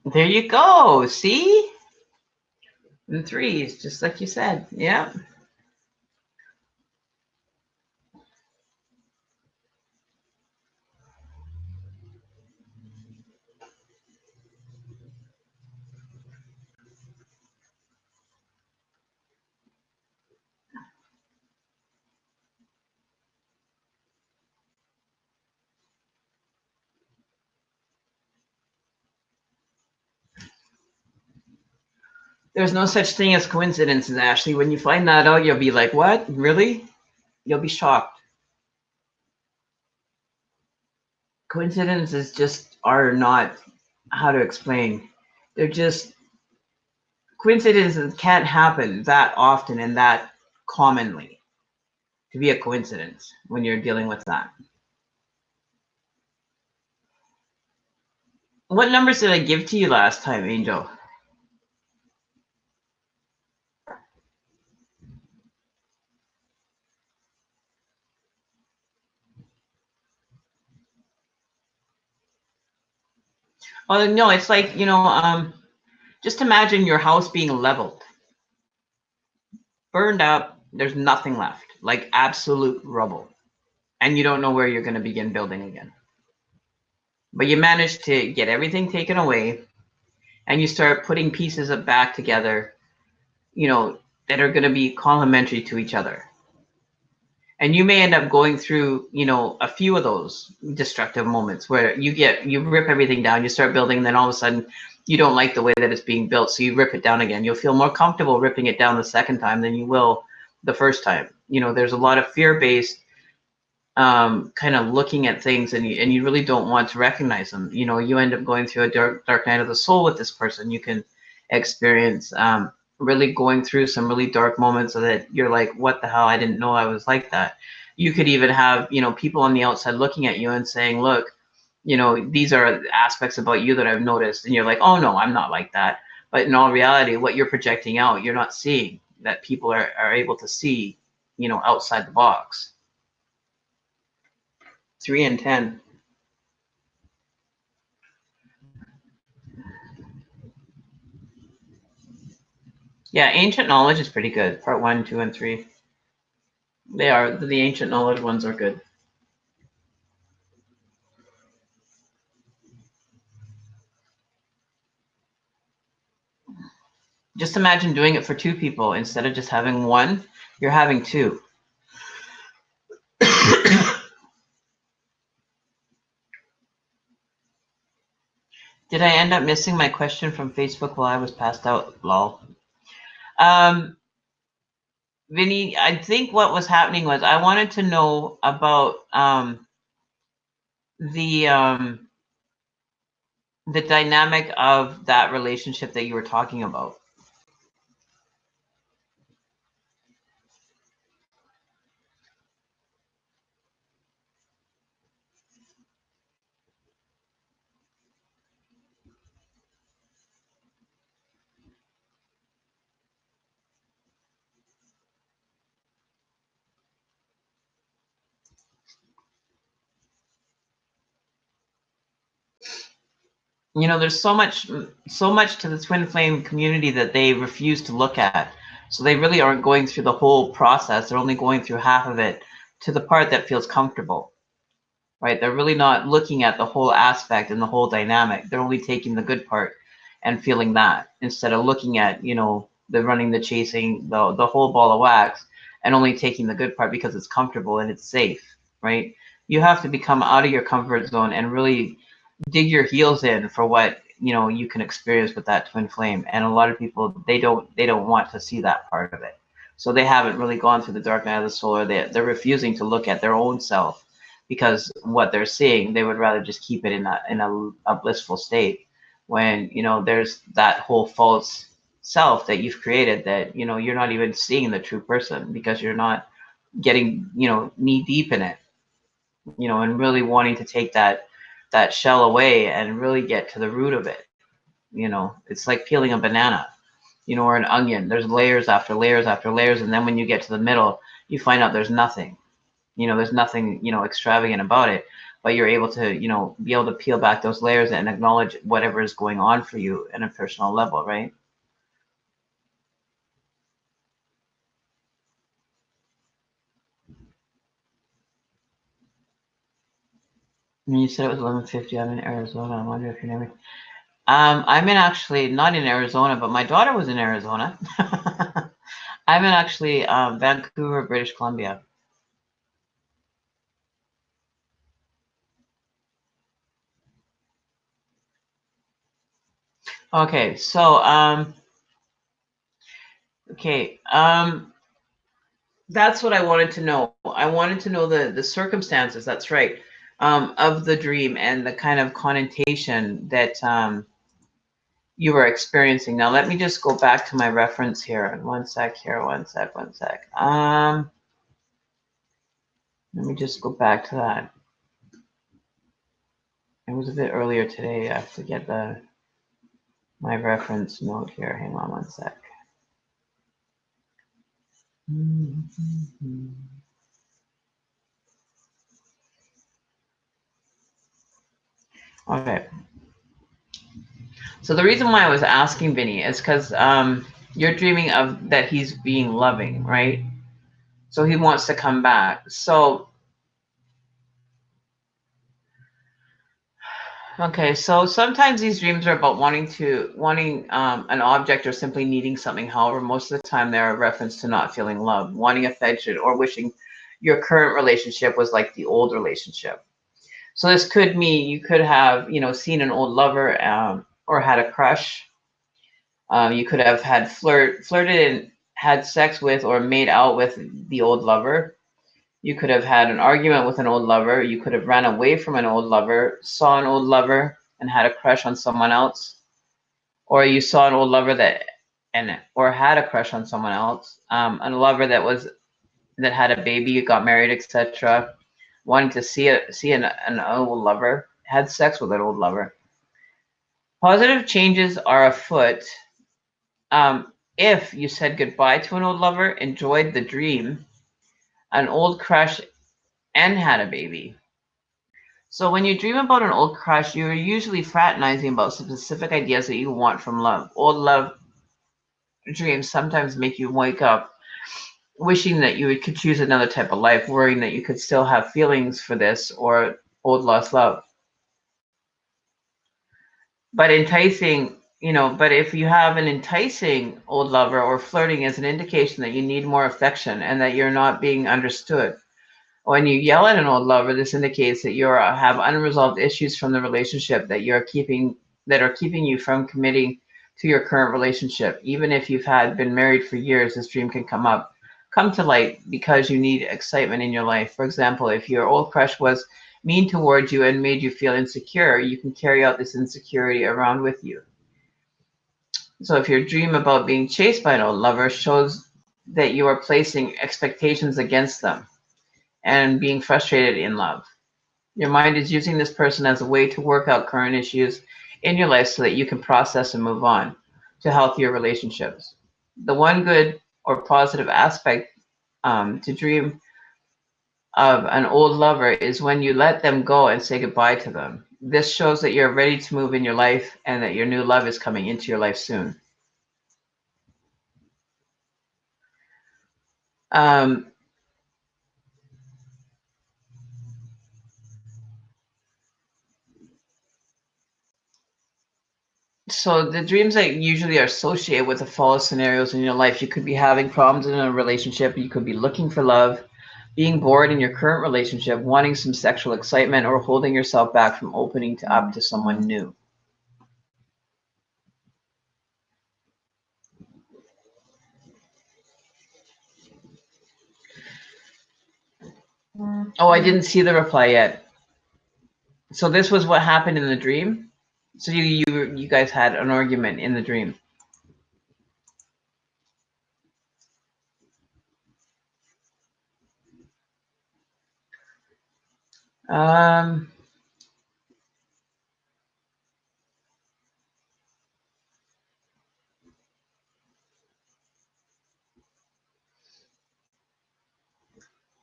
Speaker 1: there you go. See? In threes, just like you said. Yeah. There's no such thing as coincidences, Ashley. When you find that out, you'll be like, what? Really? You'll be shocked. Coincidences just are not, how to explain. They're just, coincidences can't happen that often and that commonly to be a coincidence when you're dealing with that. What numbers did I give to you last time, Angel? Oh no, it's like, just imagine your house being leveled, burned up, there's nothing left, like absolute rubble. And you don't know where you're going to begin building again. But you manage to get everything taken away and you start putting pieces of back together, that are going to be complementary to each other. And you may end up going through, a few of those destructive moments where you rip everything down, you start building, and then all of a sudden you don't like the way that it's being built, so you rip it down again. You'll feel more comfortable ripping it down the second time than you will the first time. There's a lot of fear-based kind of looking at things, and you really don't want to recognize them. You end up going through a dark night of the soul with this person. You can experience really going through some really dark moments so that you're like, what the hell? I didn't know I was like that. You could even have, people on the outside looking at you and saying, look, these are aspects about you that I've noticed. And you're like, oh no, I'm not like that. But in all reality, what you're projecting out, you're not seeing that people are able to see, outside the box. 3 and 10. Yeah, ancient knowledge is pretty good. Part 1, 2, and 3. They are, the ancient knowledge ones are good. Just imagine doing it for 2 people instead of just having one. You're having 2. Did I end up missing my question from Facebook while I was passed out? Lol. Um, Vinny, I think what was happening was I wanted to know about the um, the dynamic of that relationship that you were talking about. There's so much to the twin flame community that they refuse to look at. So they really aren't going through the whole process. They're only going through half of it to the part that feels comfortable, right? They're really not looking at the whole aspect and the whole dynamic. They're only taking the good part and feeling that instead of looking at, the running, the chasing, the whole ball of wax, and only taking the good part because it's comfortable and it's safe, right? You have to become out of your comfort zone and really dig your heels in for what you can experience with that twin flame. And a lot of people, they don't want to see that part of it, so they haven't really gone through the dark night of the soul, or they're refusing to look at their own self, because what they're seeing, they would rather just keep it in a blissful state, when there's that whole false self that you've created, that you're not even seeing the true person because you're not getting knee deep in it, and really wanting to take that shell away and really get to the root of it. It's like peeling a banana, or an onion. There's layers after layers after layers, and then when you get to the middle, you find out there's nothing. There's nothing, extravagant about it, but you're able to, be able to peel back those layers and acknowledge whatever is going on for you in a personal level, right? And you said it was 11:50. I'm in Arizona. I wonder if you know me. I'm in, actually not in Arizona, but my daughter was in Arizona. I'm in, actually, Vancouver, British Columbia. Okay, so Okay. That's what I wanted to know. I wanted to know the circumstances. That's right. Of the dream and the kind of connotation that you were experiencing. Now, let me just go back to my reference here. One sec here. One sec. One sec. Let me just go back to that. It was a bit earlier today. I forget my reference note here. Hang on one sec. Okay. So the reason why I was asking Vinny is because you're dreaming of that he's being loving, right? So he wants to come back. So okay, so sometimes these dreams are about wanting an object or simply needing something. However, most of the time they're a reference to not feeling love, wanting affection, or wishing your current relationship was like the old relationship. So this could mean you could have, seen an old lover or had a crush. You could have had flirted and had sex with or made out with the old lover. You could have had an argument with an old lover. You could have ran away from an old lover, saw an old lover, and had a crush on someone else. Or you saw an old lover or had a crush on someone else. A lover that had a baby, got married, etc. Wanted to see an old lover, had sex with an old lover. Positive changes are afoot if you said goodbye to an old lover, enjoyed the dream, an old crush, and had a baby. So when you dream about an old crush, you're usually fraternizing about specific ideas that you want from love. Old love dreams sometimes make you wake up wishing that you could choose another type of life, worrying that you could still have feelings for this or old lost love. But but if you have an enticing old lover or flirting is an indication that you need more affection and that you're not being understood. When you yell at an old lover, this indicates that you have unresolved issues from the relationship that are keeping you from committing to your current relationship. Even if you've been married for years, this dream can come to light because you need excitement in your life. For example, if your old crush was mean towards you and made you feel insecure, you can carry out this insecurity around with you. So if your dream about being chased by an old lover shows that you are placing expectations against them and being frustrated in love. Your mind is using this person as a way to work out current issues in your life so that you can process and move on to healthier relationships. The one good or positive aspect to dream of an old lover is when you let them go and say goodbye to them. This shows that you're ready to move in your life and that your new love is coming into your life soon. Um, So the dreams that usually are associated with the fall scenarios in your life, you could be having problems in a relationship, you could be looking for love, being bored in your current relationship, wanting some sexual excitement, or holding yourself back from opening up to someone new. Oh, I didn't see the reply yet. So this was what happened in the dream. So you guys had an argument in the dream. Um,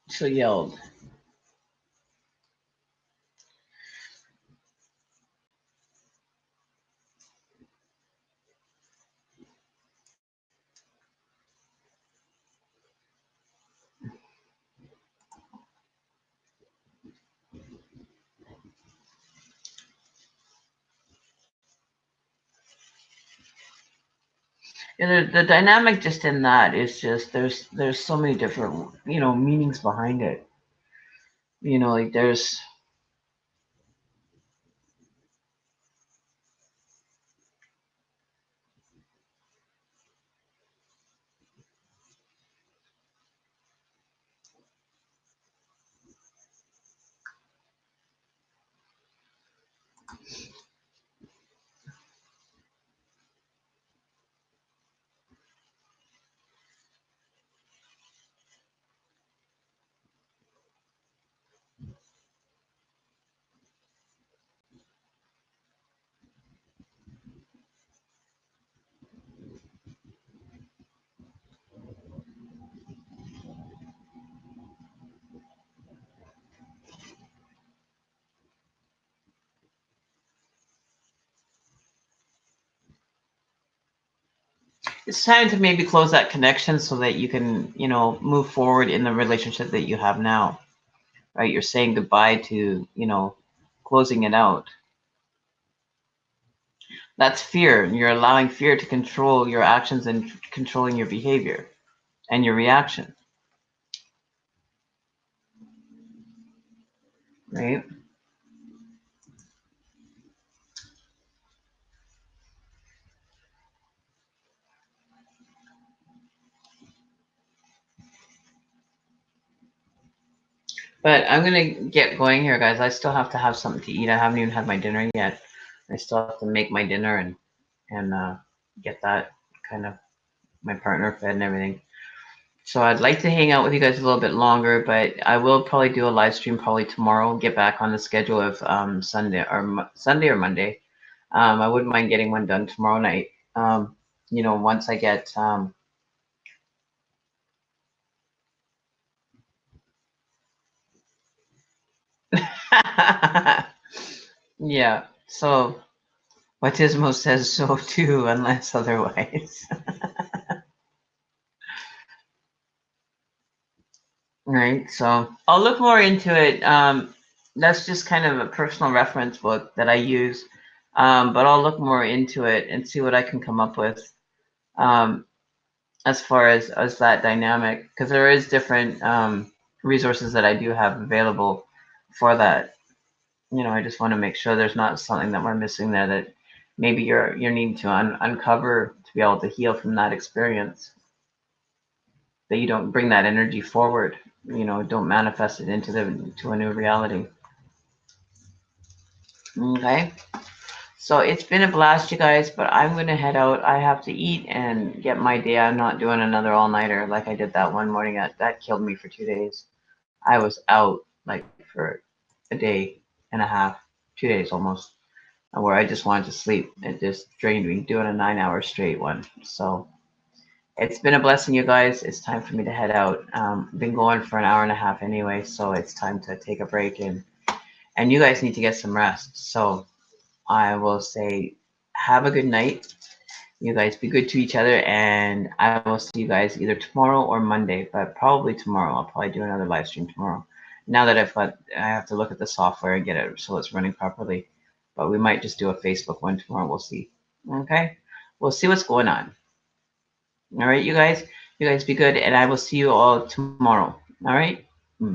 Speaker 1: so yelled. And the dynamic just in that is just there's so many different meanings behind it. Like there's It's time to maybe close that connection so that you can, move forward in the relationship that you have now, right? You're saying goodbye to, closing it out. That's fear. You're allowing fear to control your actions and controlling your behavior and your reaction, right? But I'm gonna get going here, guys. I still have to have something to eat. I haven't even had my dinner yet. I still have to make my dinner and get that kind of my partner fed and everything. So I'd like to hang out with you guys a little bit longer, but I will probably do a live stream probably tomorrow. Get back on the schedule of Sunday or Monday. I wouldn't mind getting one done tomorrow night. Once I get yeah. So what Tismo says so too, unless otherwise. Right. So I'll look more into it. That's just kind of a personal reference book that I use. But I'll look more into it and see what I can come up with um, as far as that dynamic, because there is different resources that I do have available for that. I just want to make sure there's not something that we're missing there that maybe you're needing to uncover to be able to heal from that experience. That you don't bring that energy forward. Don't manifest it to a new reality. Okay. So it's been a blast, you guys, but I'm gonna head out. I have to eat and get my day. I'm not doing another all-nighter like I did that one morning. That killed me for 2 days. I was out like for a day and a half, 2 days almost, where I just wanted to sleep. It just drained me doing a 9 hour straight one. So it's been a blessing, you guys. It's time for me to head out. Been going for an hour and a half anyway, so it's time to take a break and you guys need to get some rest. So I will say, have a good night. You guys be good to each other, and I will see you guys either tomorrow or Monday, but probably tomorrow. I'll probably do another live stream tomorrow. Now that I have to look at the software and get it so it's running properly. But we might just do a Facebook one tomorrow. We'll see. Okay, we'll see what's going on. All right, you guys. You guys be good, and I will see you all tomorrow. All right.